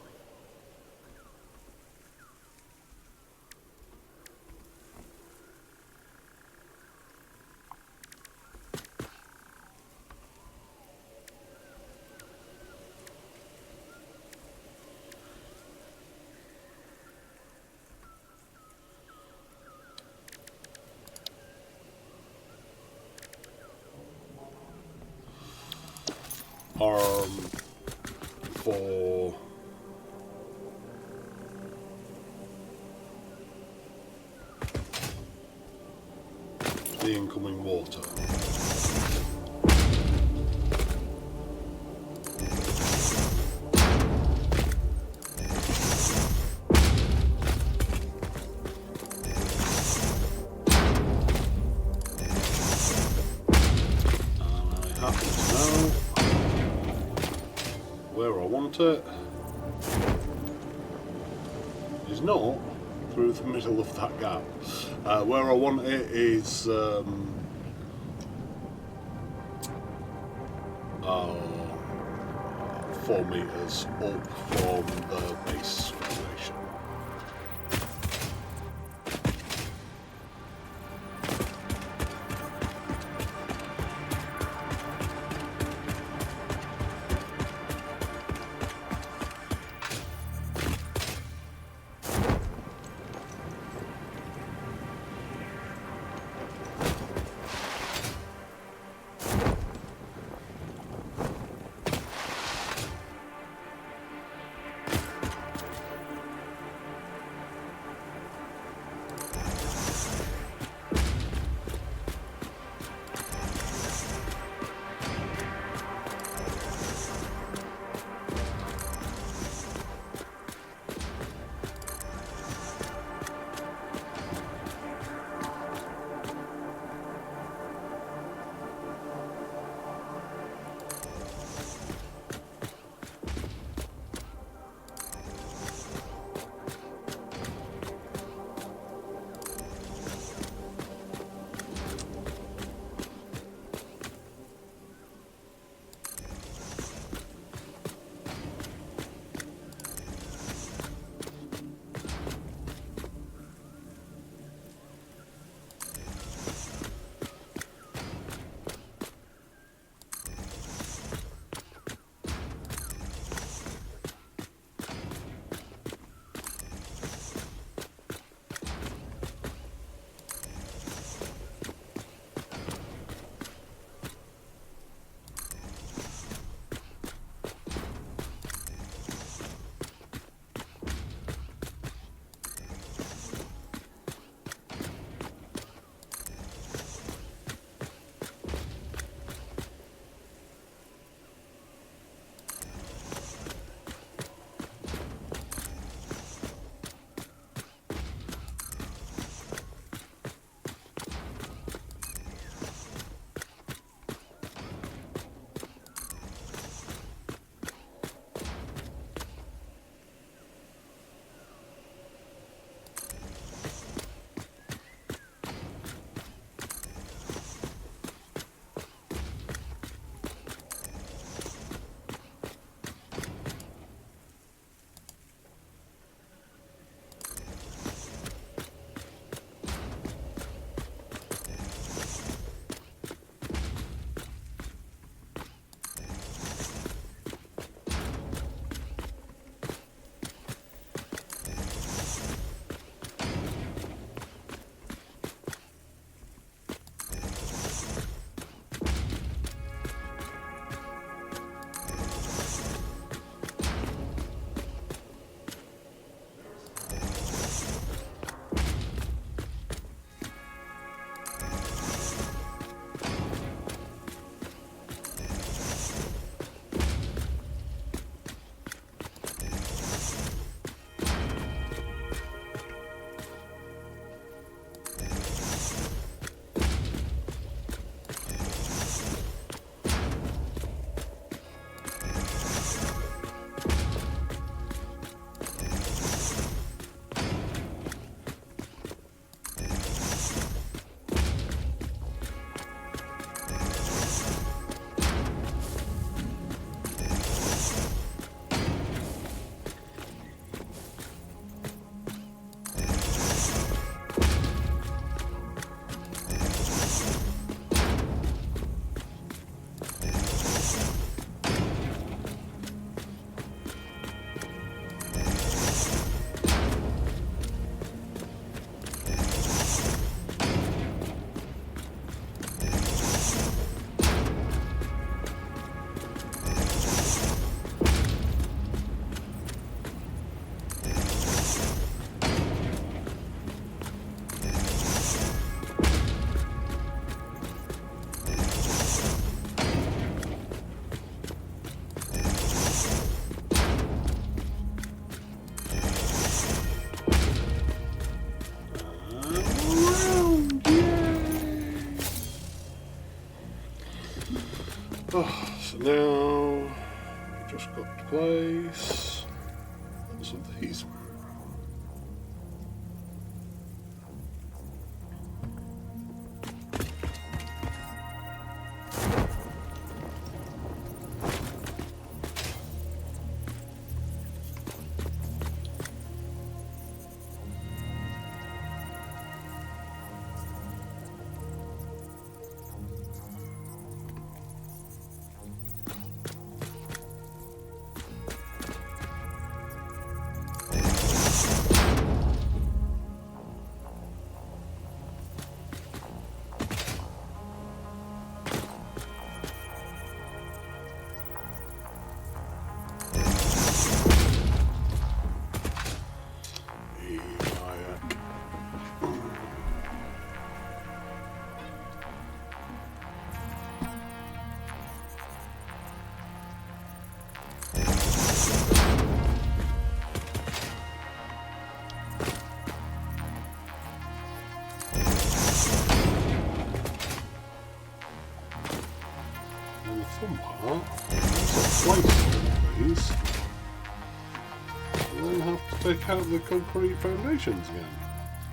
For the incoming water. Where I want it is not through the middle of that gap. Where I want it is 4 meters up from the base foundation. Now, we've just got to place some of these. These, and then have to take out the concrete foundations again.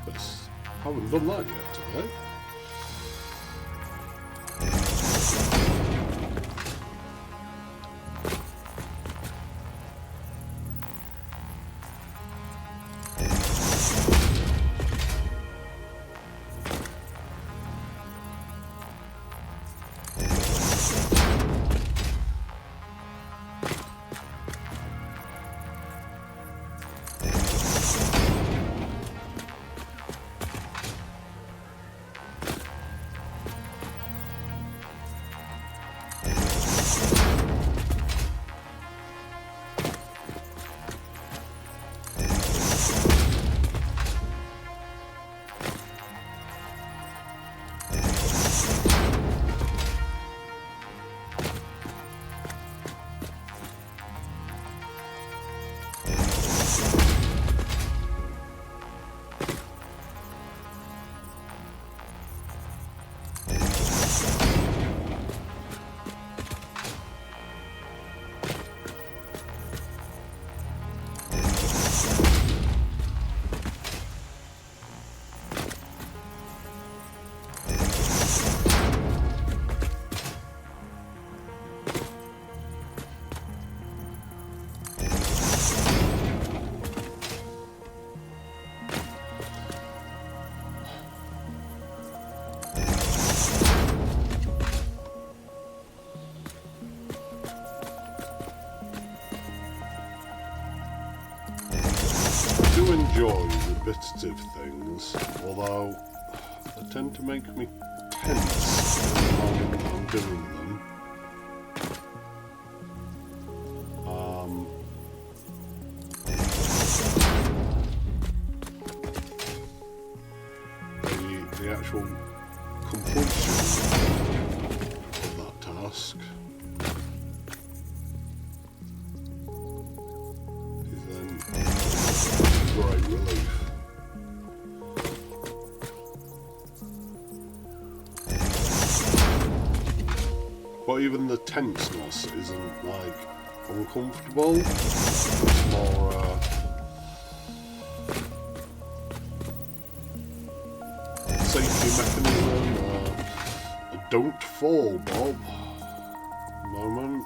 Because I haven't done that yet today. I do enjoy repetitive things, although they tend to make me tense at the moment I'm doing them. The actual completion of that task is then great relief. But even the tenseness isn't like uncomfortable, it's more safety mechanism, a don't fall, Bob moment.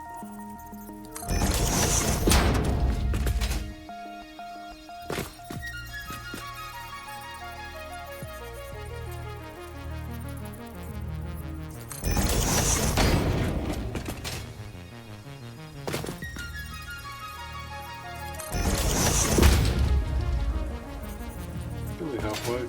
Really halfway.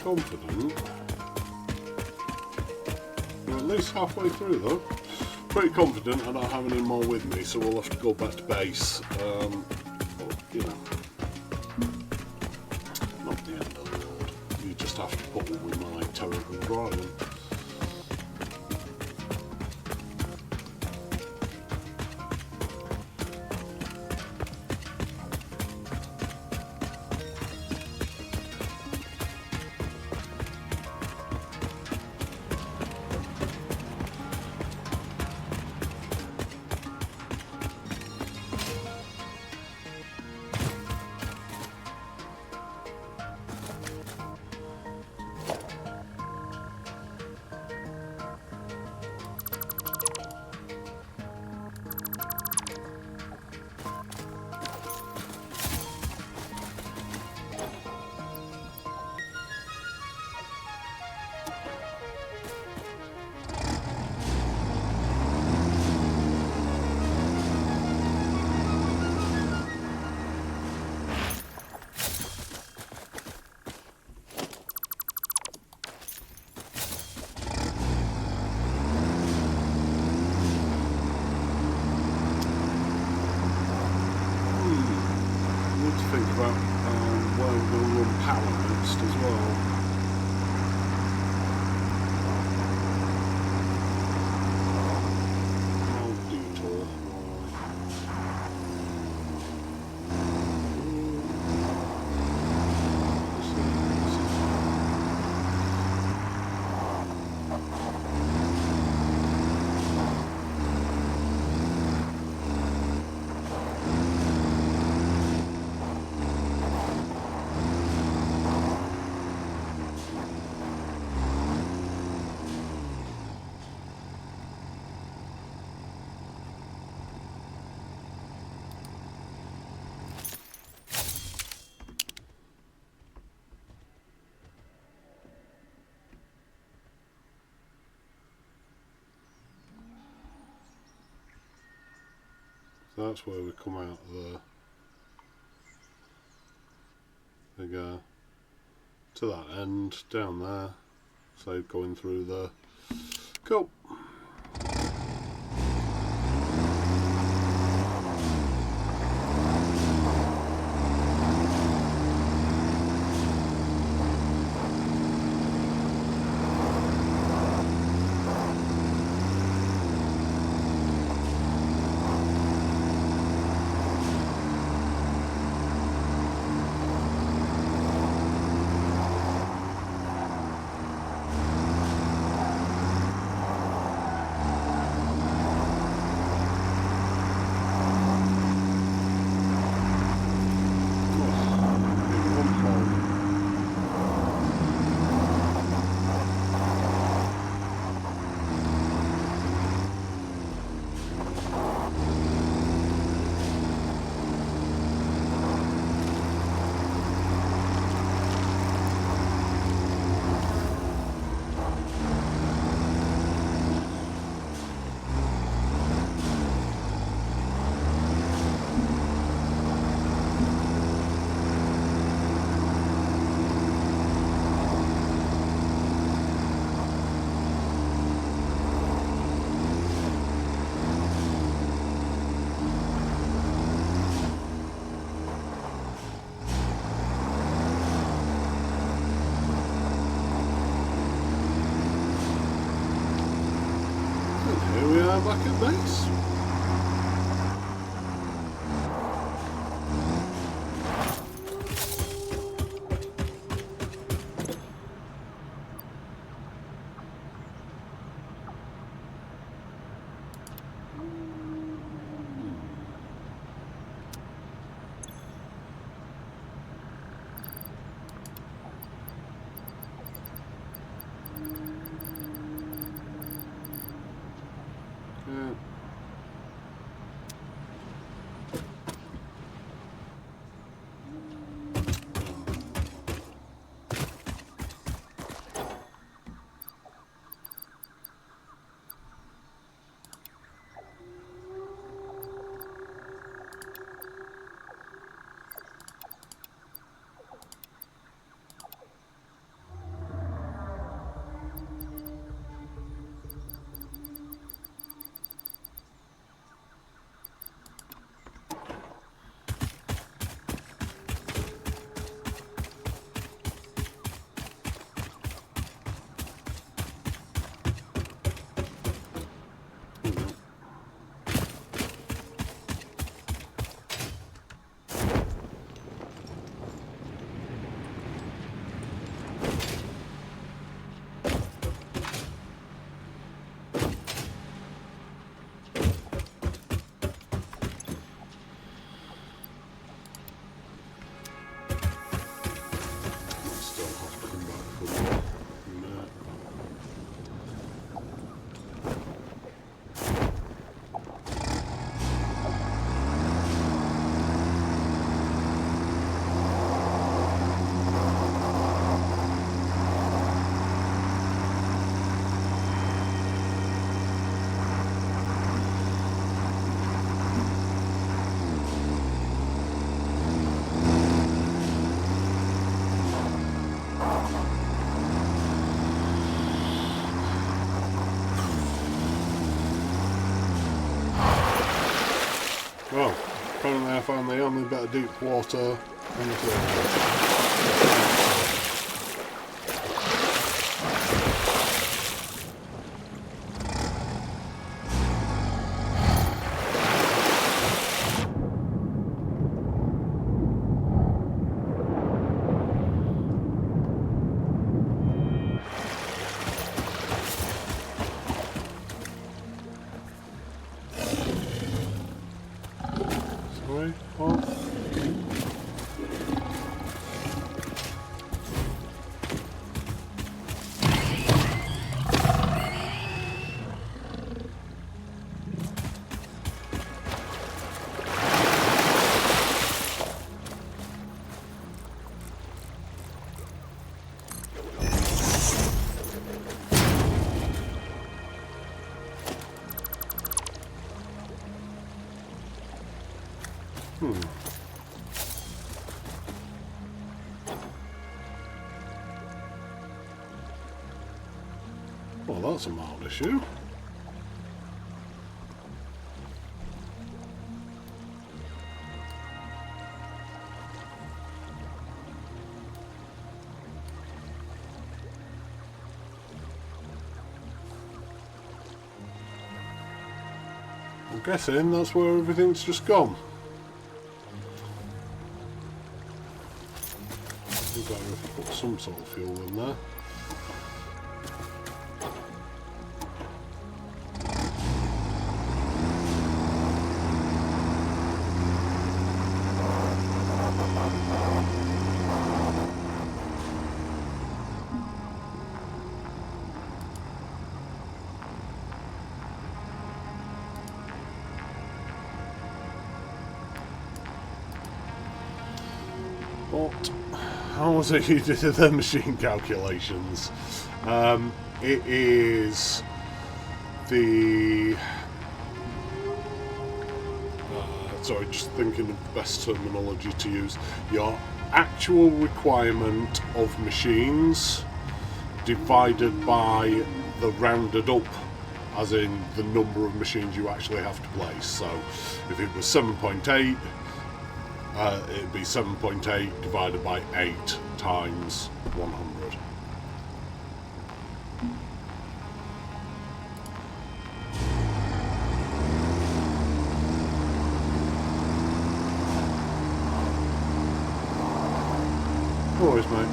confident. We're at least halfway through though. Pretty confident I don't have any more with me, so we'll have to go back to base. But, you know, not the end of the world. You just have to put up with my terrible driving. Think about where we're going to run power next as well. I'll detour. That's where we come out of there. We go to that end, down there, so going through there. Cool. Back at base. Yeah. Well, apparently I found the only bit of deep water on the server. Sorry, off. Well, that's a mild issue. I'm guessing that's where everything's just gone. Be better if I put some sort of fuel in there. But how was it you did the machine calculations? It is the sorry, just thinking of the best terminology to use. Your actual requirement of machines divided by the rounded up, as in the number of machines you actually have to place. So if it was 7.8, it'd be 7.8 divided by 8 times 100. No worries, mate.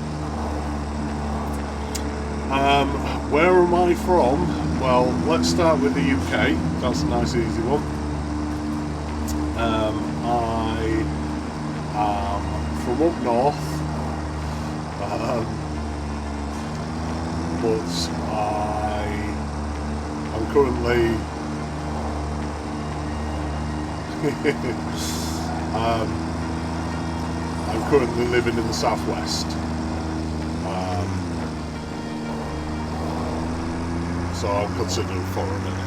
Where am I from? Well, let's start with the UK. That's a nice easy one. I from up north, but I'm currently I'm currently living in the southwest, so I'm considered a foreigner.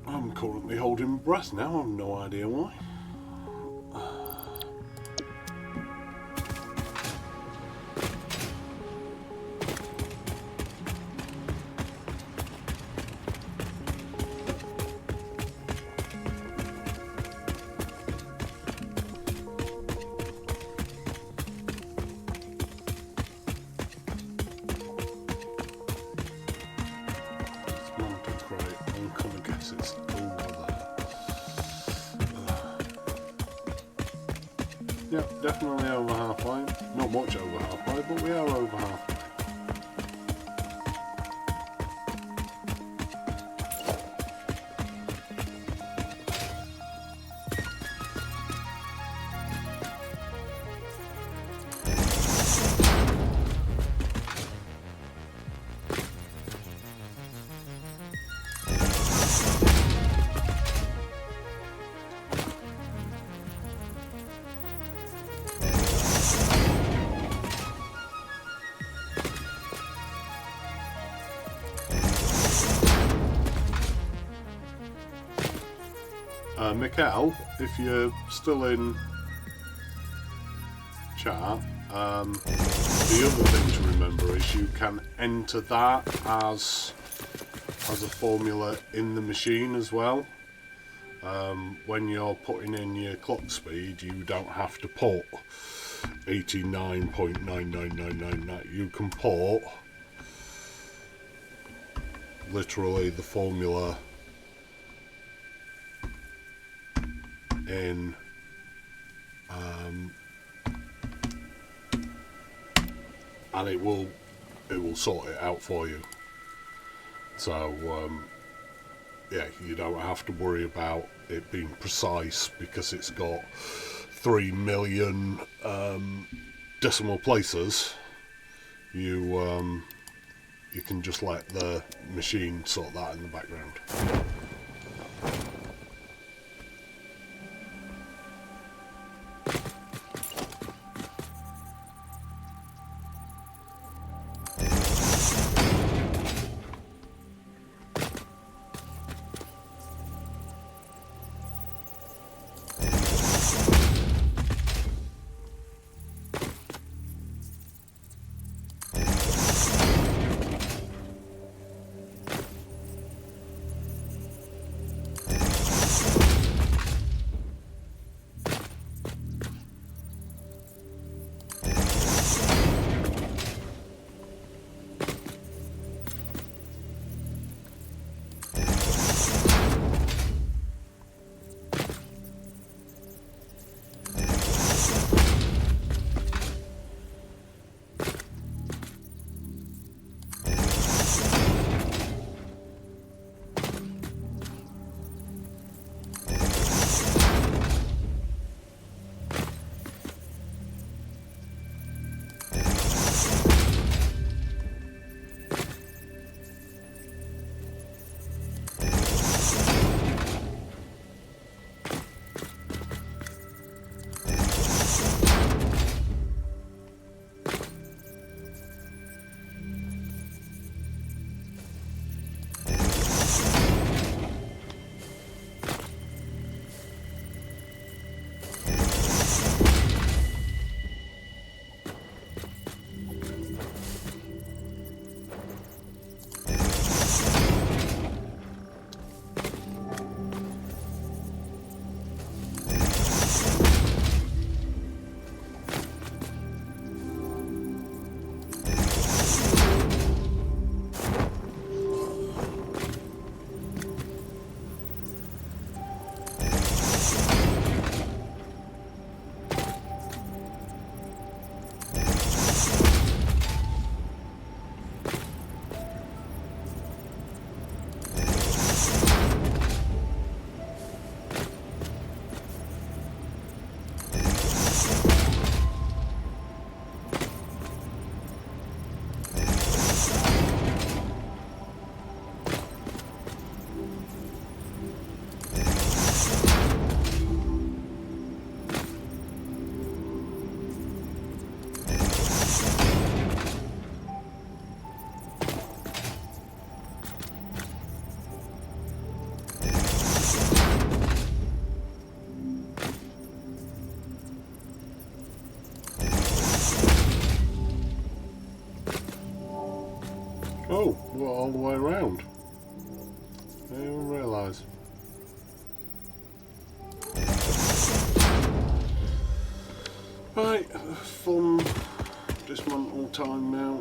I'm currently holding my breath now, I've no idea why. It's mountain crate, I'm gonna guess it's over there. Yeah, definitely over halfway. Not much over halfway, but we are over halfway. Mikkel, if you're still in chat, the other thing to remember is you can enter that as a formula in the machine as well. When you're putting in your clock speed, you don't have to put 89.99999. You can put literally the formula in and it will sort it out for you. So yeah, you don't have to worry about it being precise because it's got 3 million decimal places. You can just let the machine sort that in the background. Oh, we're all the way around. I didn't even realise. Right, fun dismantle time now.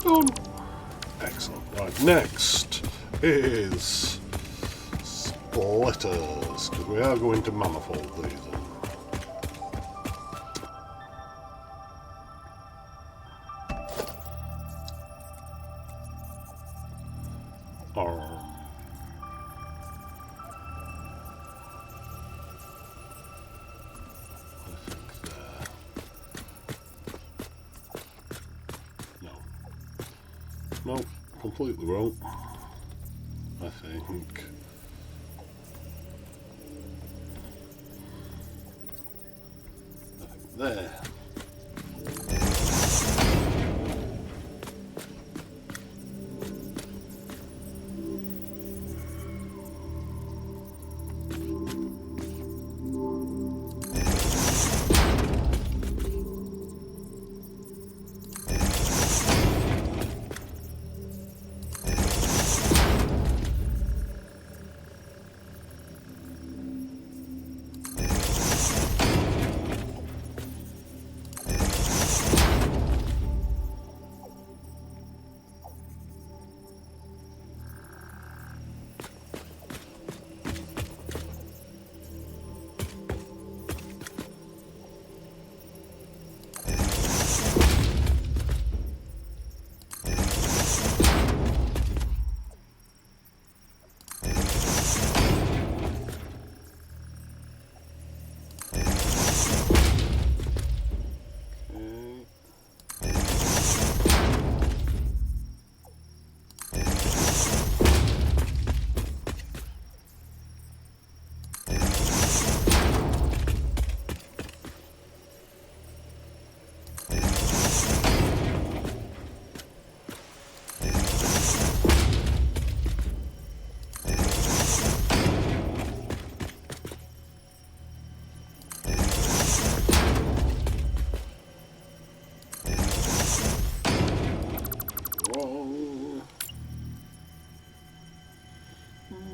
Done. Excellent. Right, next is splitters, because we are going to manifold these in. No, completely wrong. I think there.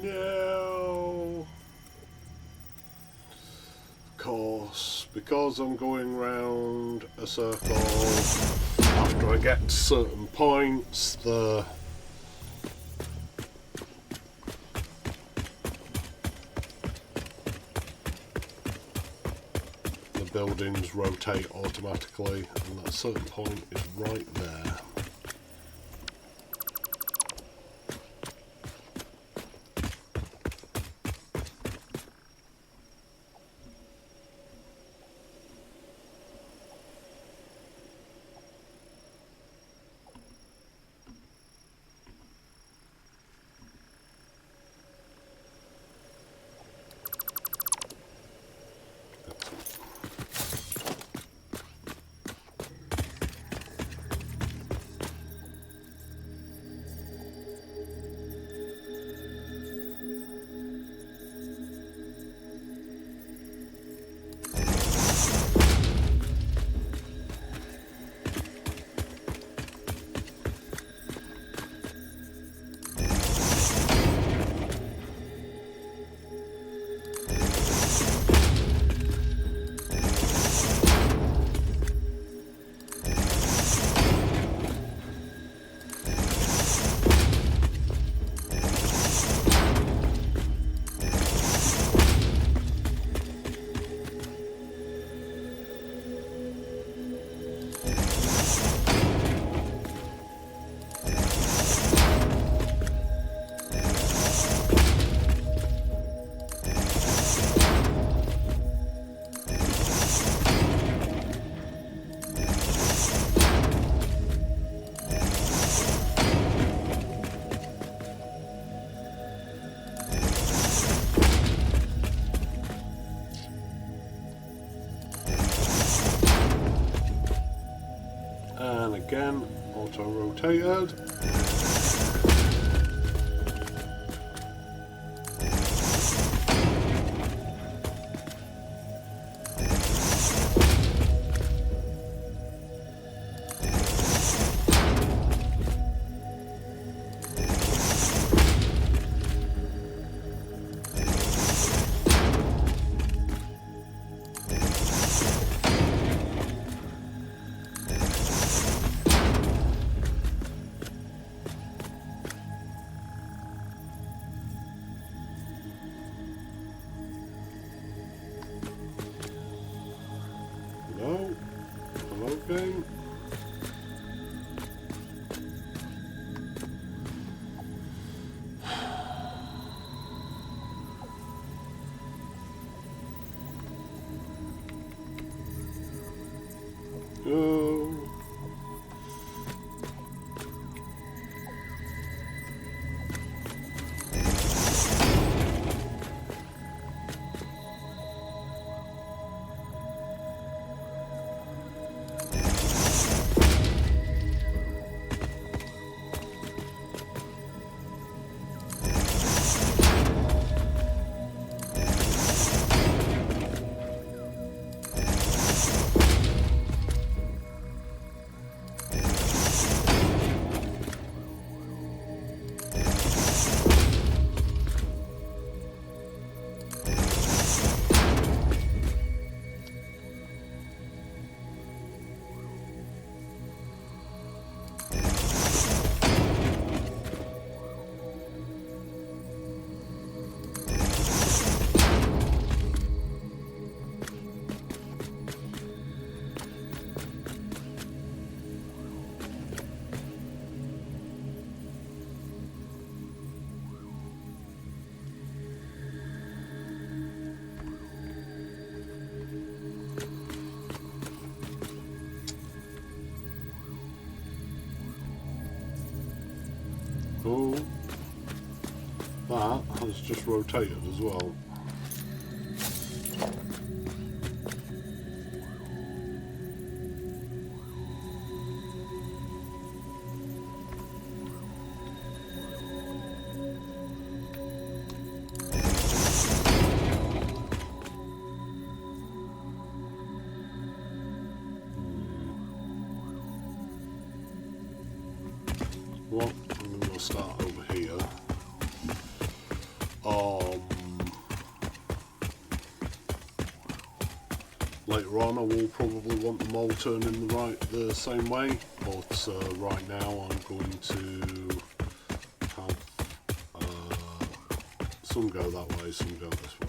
No. Of course, because I'm going round a circle, after I get to certain points, the buildings rotate automatically, and that certain point is right there. And again, auto-rotated. Oh, that has just rotated as well. Well, I'm going to start over here. Later on I will probably want them all turning the same way, but right now I'm going to have some go that way, some go this way.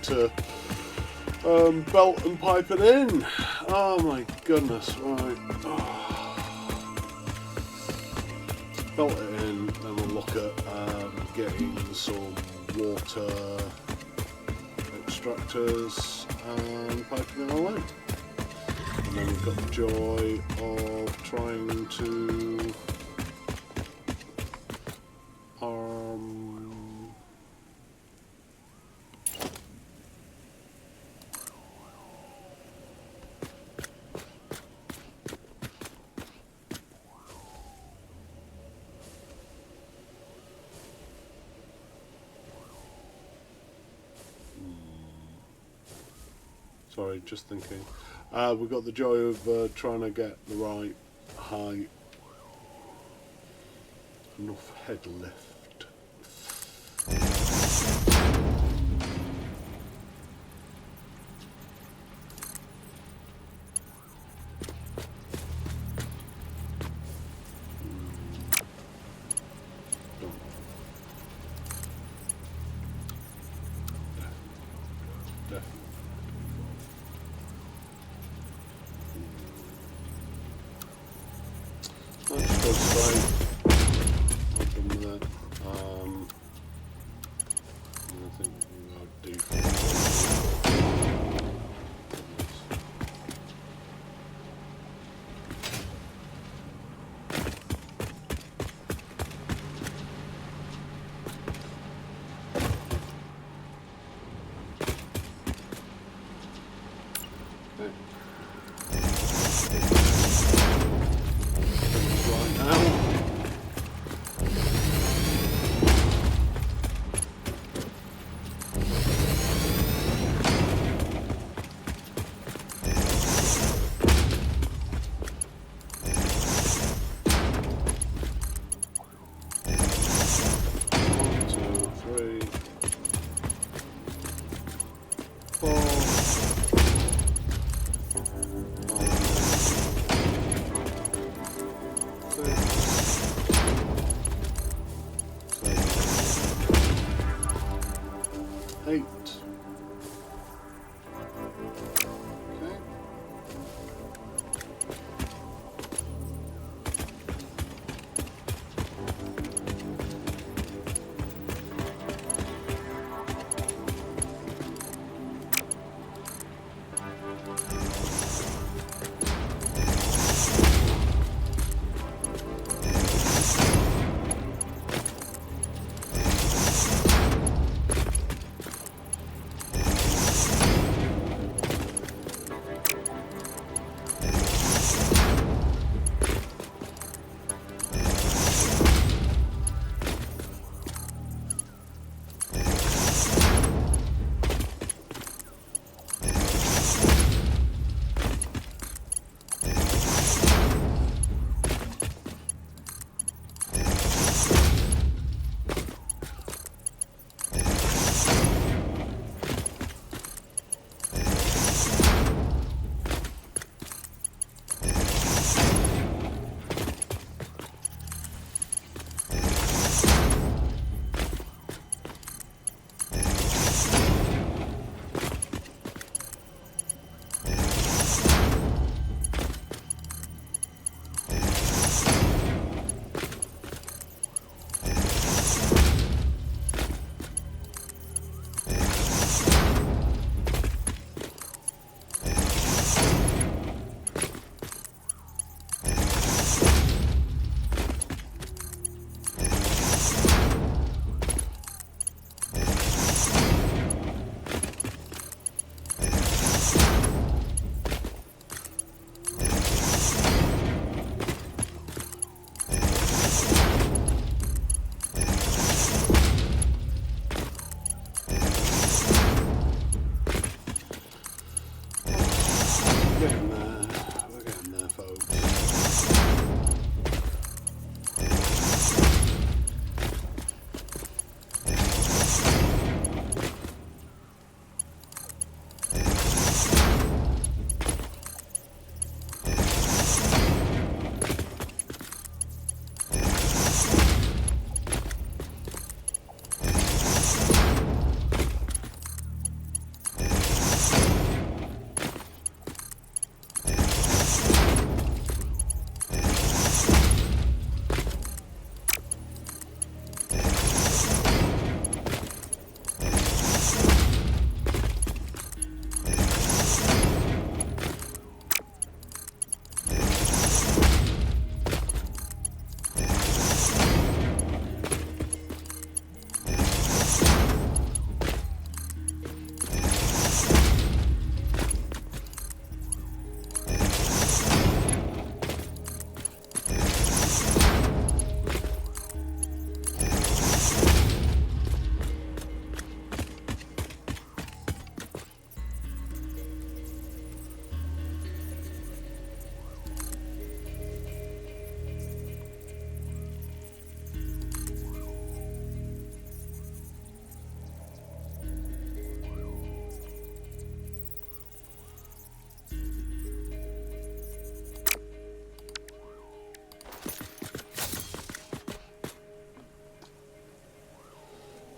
to belt and pipe it in. Oh my goodness, right. Belt it in, then we'll look at getting some water extractors and piping it all in. And then we've got the joy of trying to sorry, just thinking. We've got the joy of trying to get the right height, enough head lift. Let's go straight. I've done with that. I think I'll do. Okay. Right now.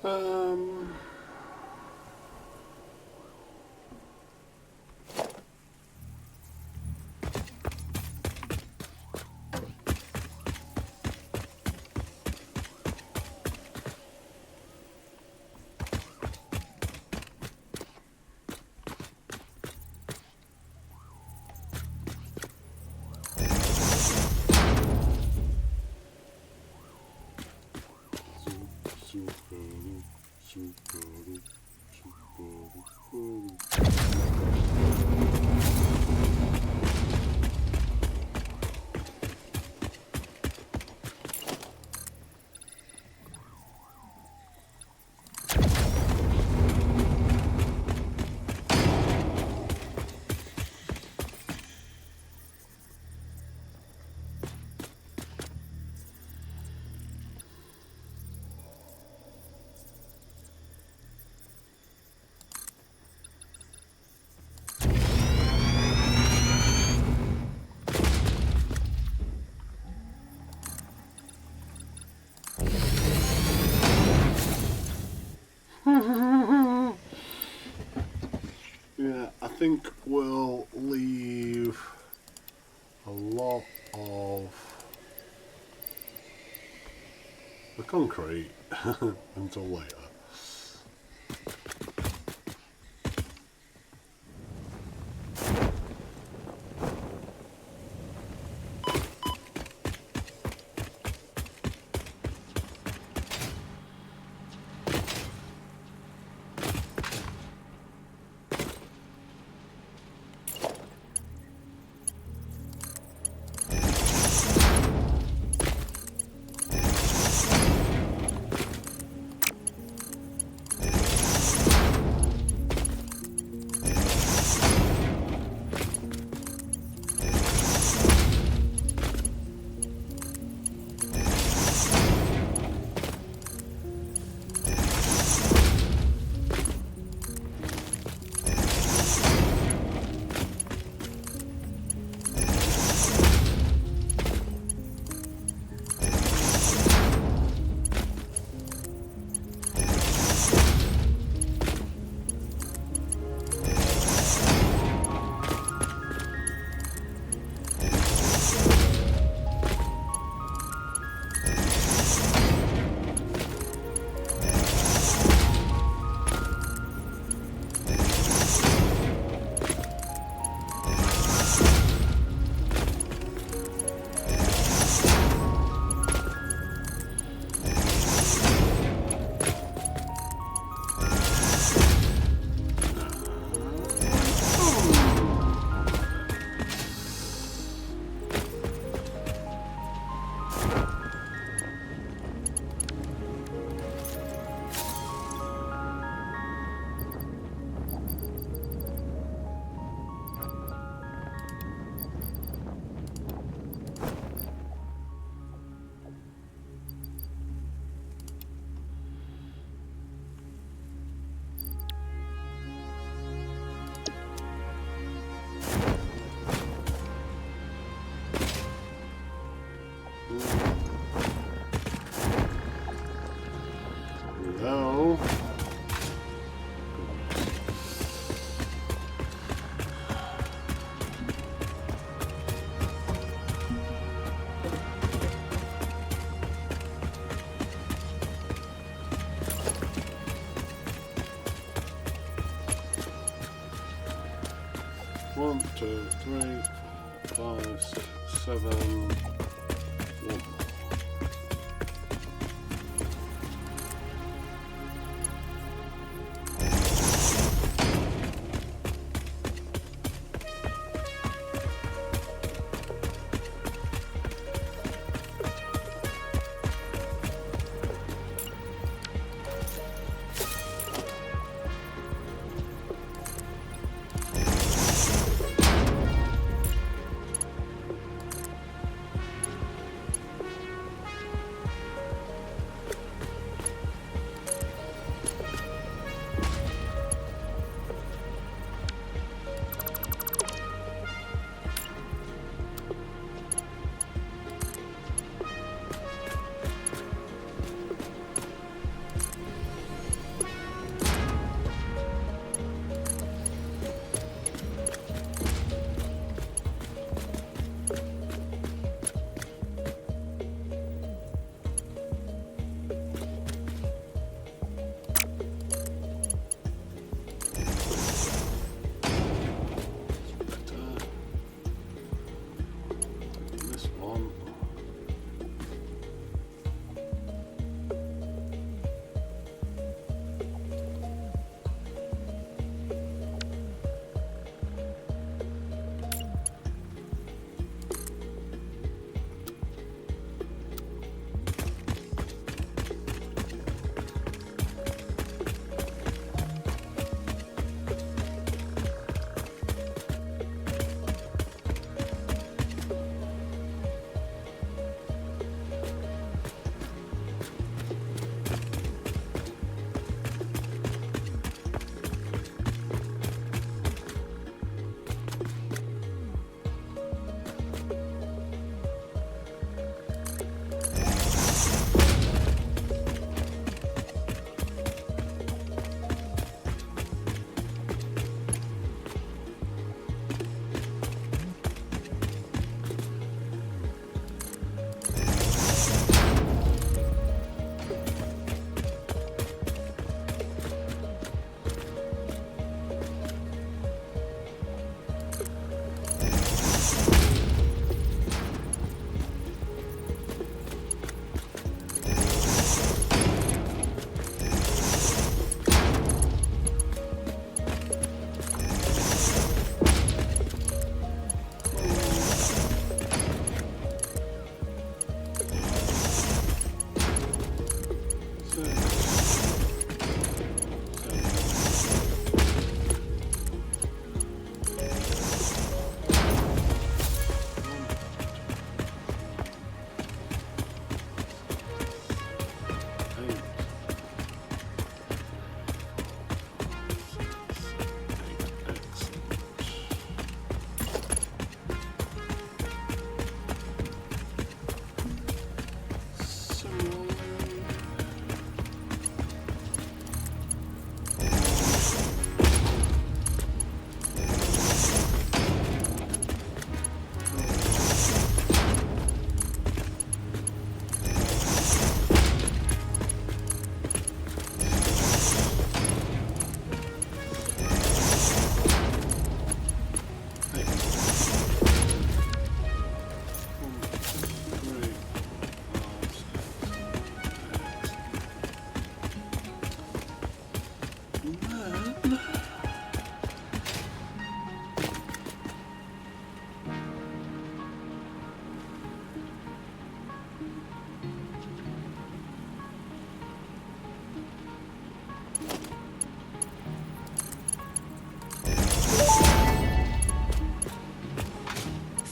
Um, yeah, I think we'll leave a lot of the concrete until later. No. 1, 2, 3, 4, 5, 6, 7, 1.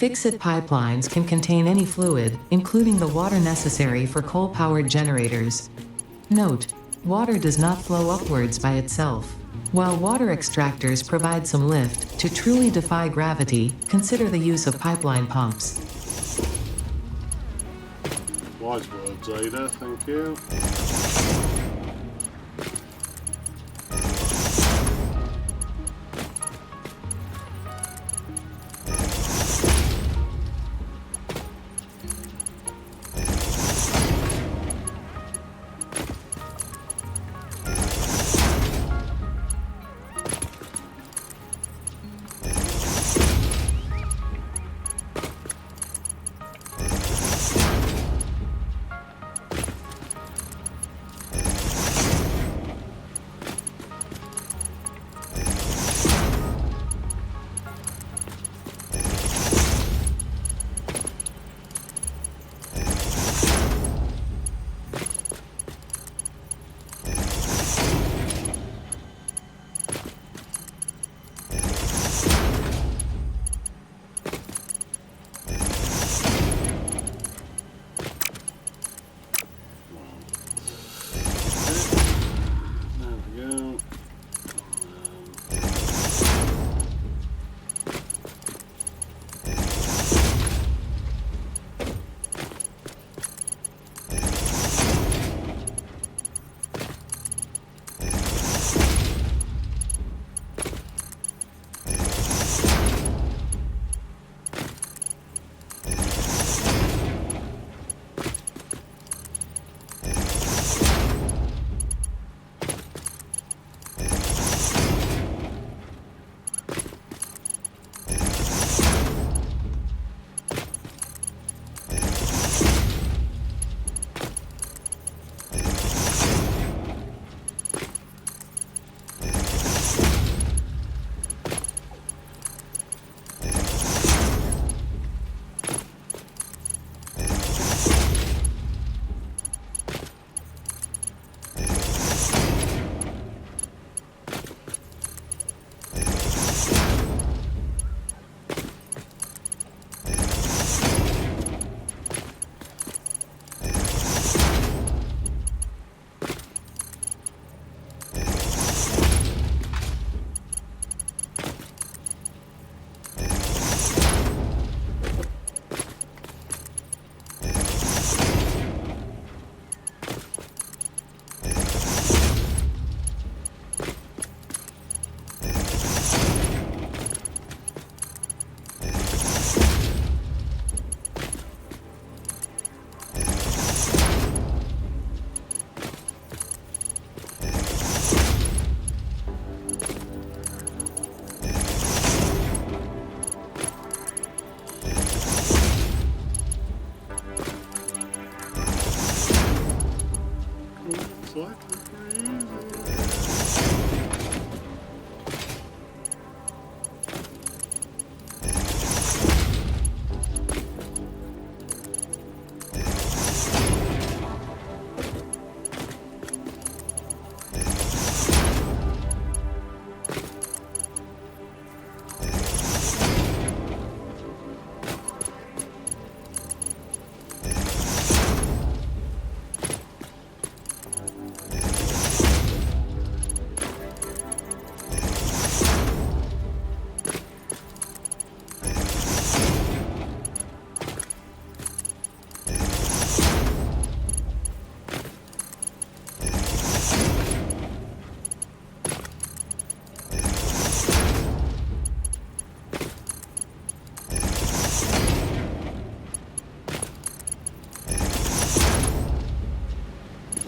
Fix-it pipelines can contain any fluid, including the water necessary for coal-powered generators. Note: water does not flow upwards by itself. While water extractors provide some lift, to truly defy gravity, consider the use of pipeline pumps. Wise words, Ada, thank you.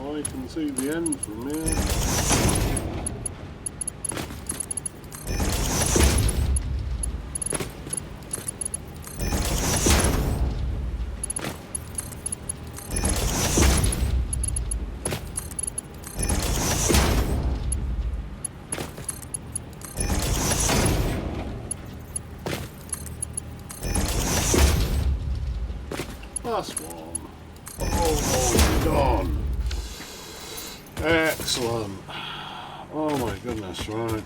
I can see the end from here. Last one. Oh, done. Excellent. Oh my goodness, right.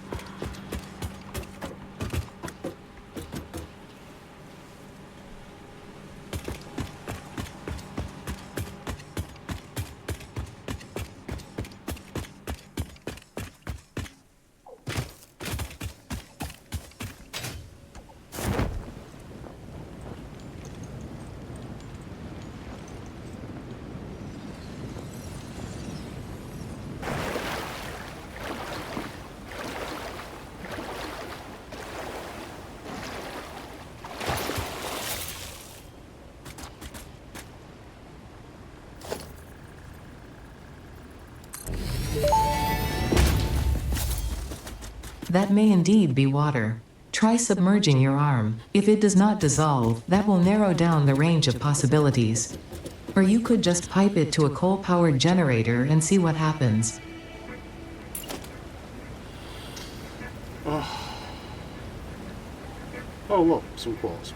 That may indeed be water. Try submerging your arm. If it does not dissolve, that will narrow down the range of possibilities. Or you could just pipe it to a coal-powered generator and see what happens. Oh look, some quartz.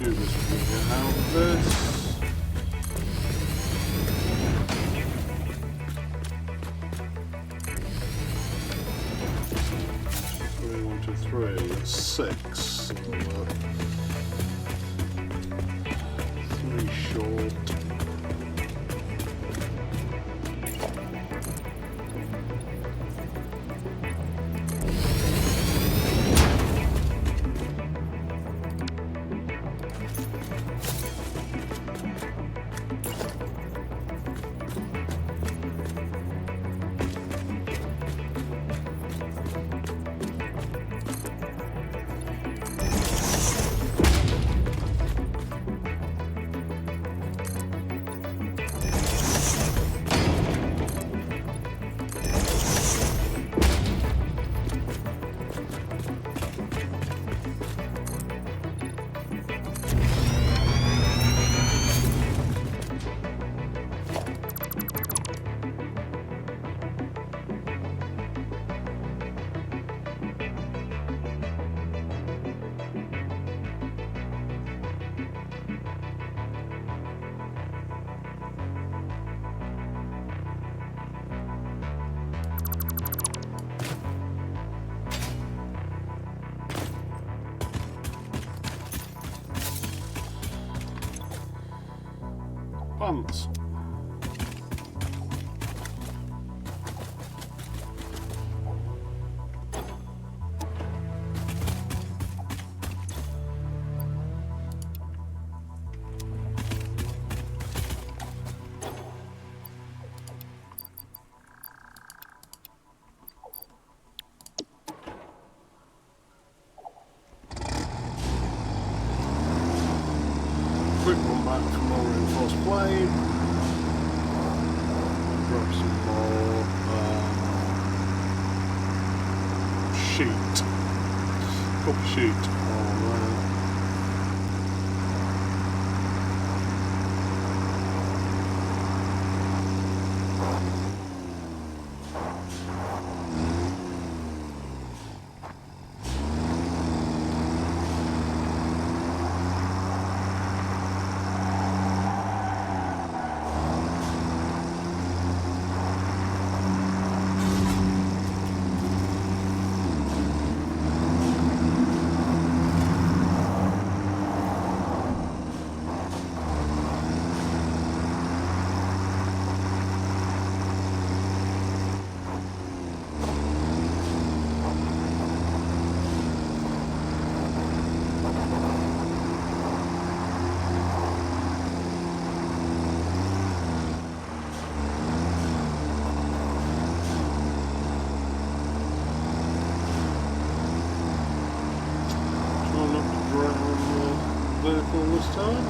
few bits we can get out of this. 3, that's 6. So, 3 short. Plants. Quick one back for more reinforced blade. Grab some more sheet. Copper sheet. Alright. Vehicle this time.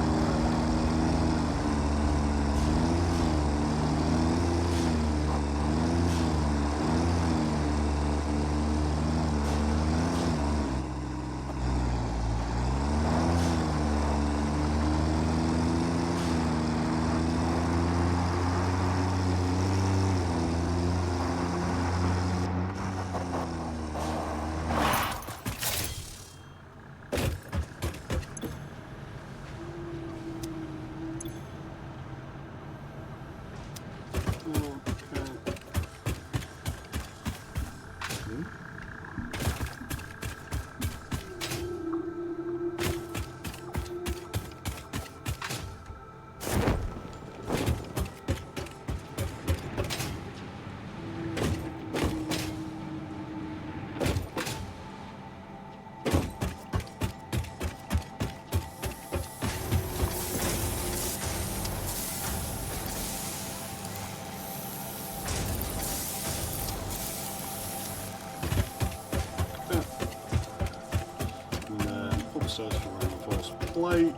Upstairs for reinforced plate.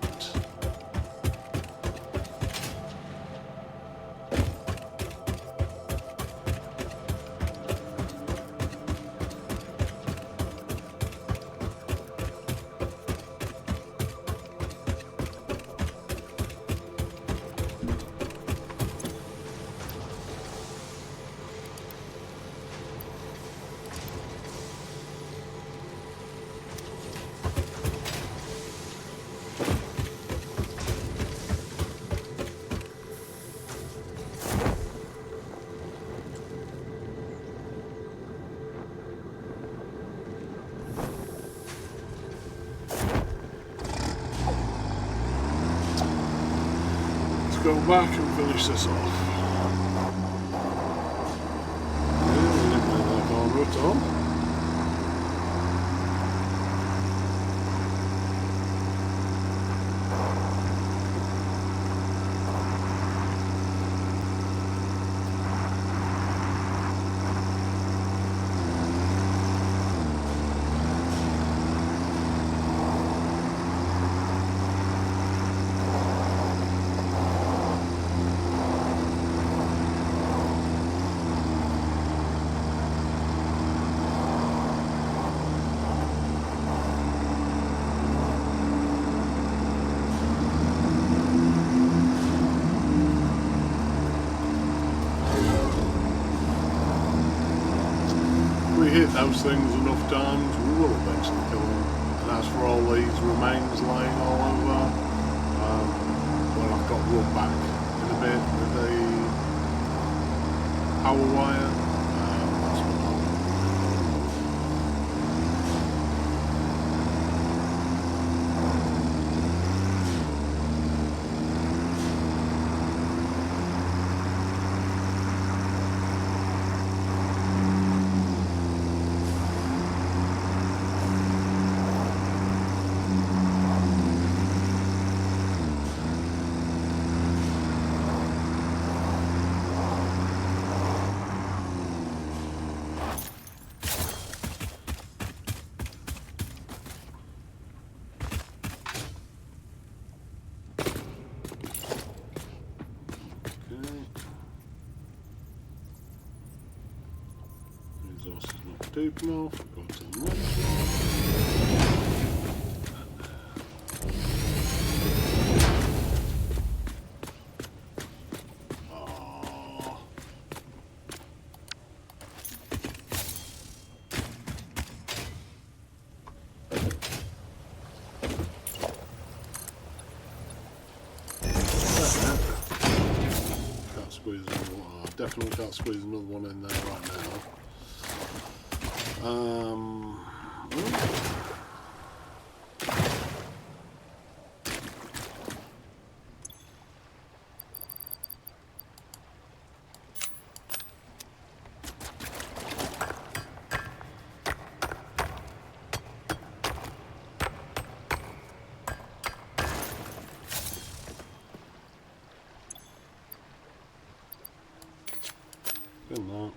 go back and finish this off. Yeah, we didn't make that corner at all. Hit those things enough times, we will eventually kill them. And as for all these remains lying all over, well, I've got to run back in a bit with the power wire. That's what I'll do. Resource is not deep enough. Go to the next one. Oh. Can't squeeze another one. I definitely can't squeeze another one in there right now. Good luck.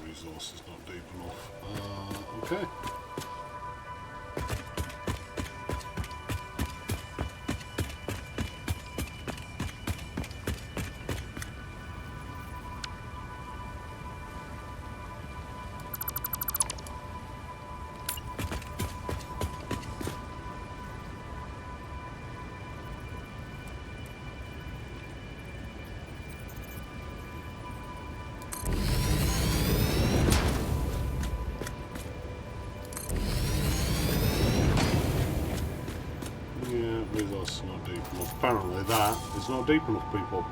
Resource is not deep enough. Okay. Resource is not deep enough. Apparently that is not deep enough, people.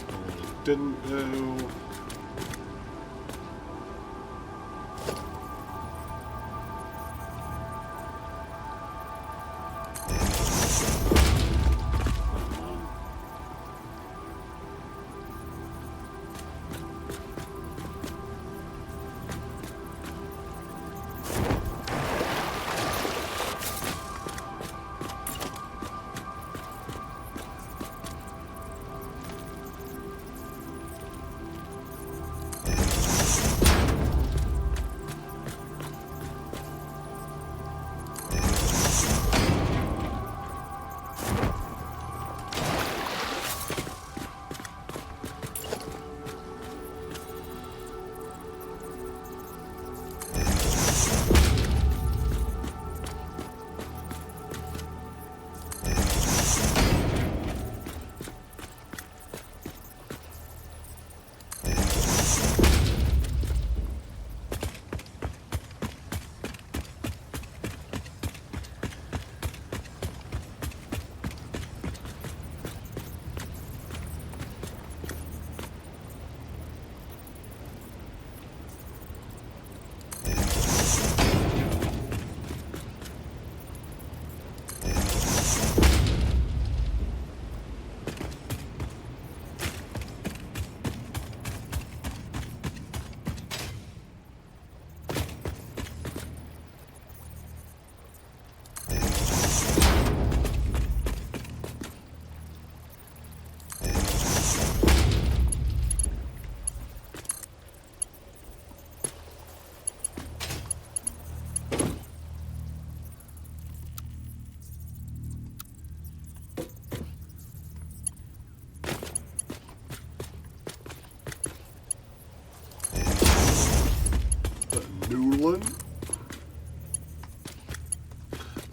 What it didn't do.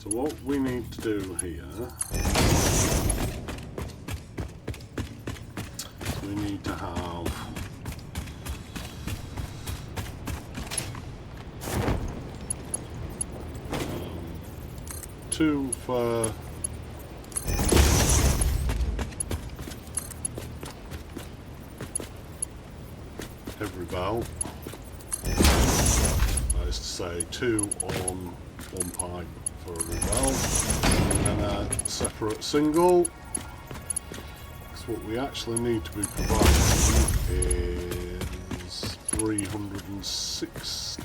So what we need to do here, we need to have 2 for every valve. That is to say 2 on one pipe for every valve, and then a separate single. So what we actually need to be providing is 360.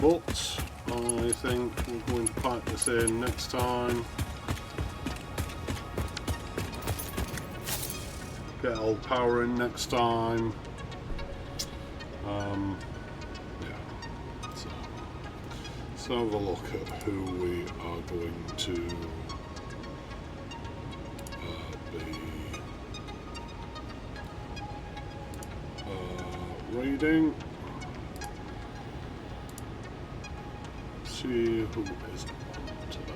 But I think we're going to pipe this in next time. Get old power in next time. Yeah. So let's have a look at who we are going to be raiding. See who is on today.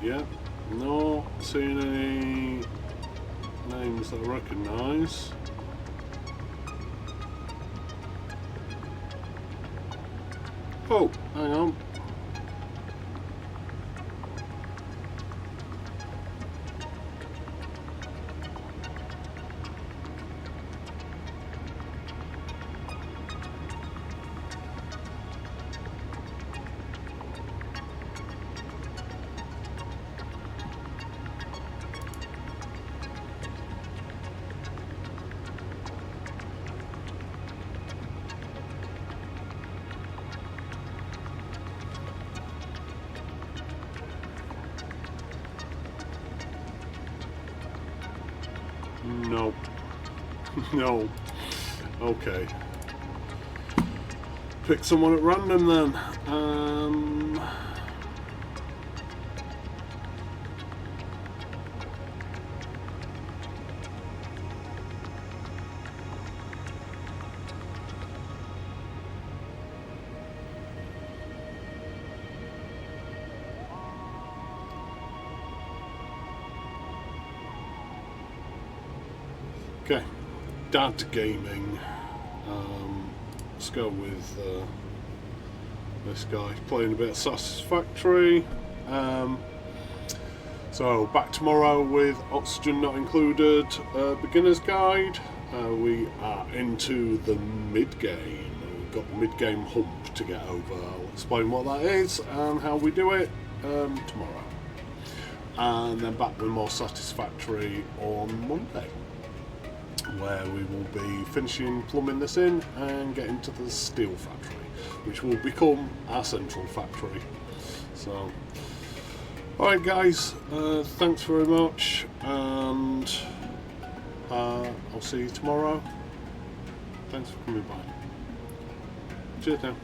Yeah, not seeing any names that I recognise. Oh, hang on. Nope. No. Okay. Pick someone at random then. Okay, Dad Gaming. Let's go with this guy playing a bit of Satisfactory. So back tomorrow with Oxygen Not Included, Beginner's Guide. We are into the mid-game. We've got the mid-game hump to get over. I'll explain what that is and how we do it tomorrow. And then back with more Satisfactory on Monday, where we will be finishing plumbing this in and getting to the steel factory, which will become our central factory. So, alright guys, thanks very much, and I'll see you tomorrow. Thanks for coming by. Cheers now.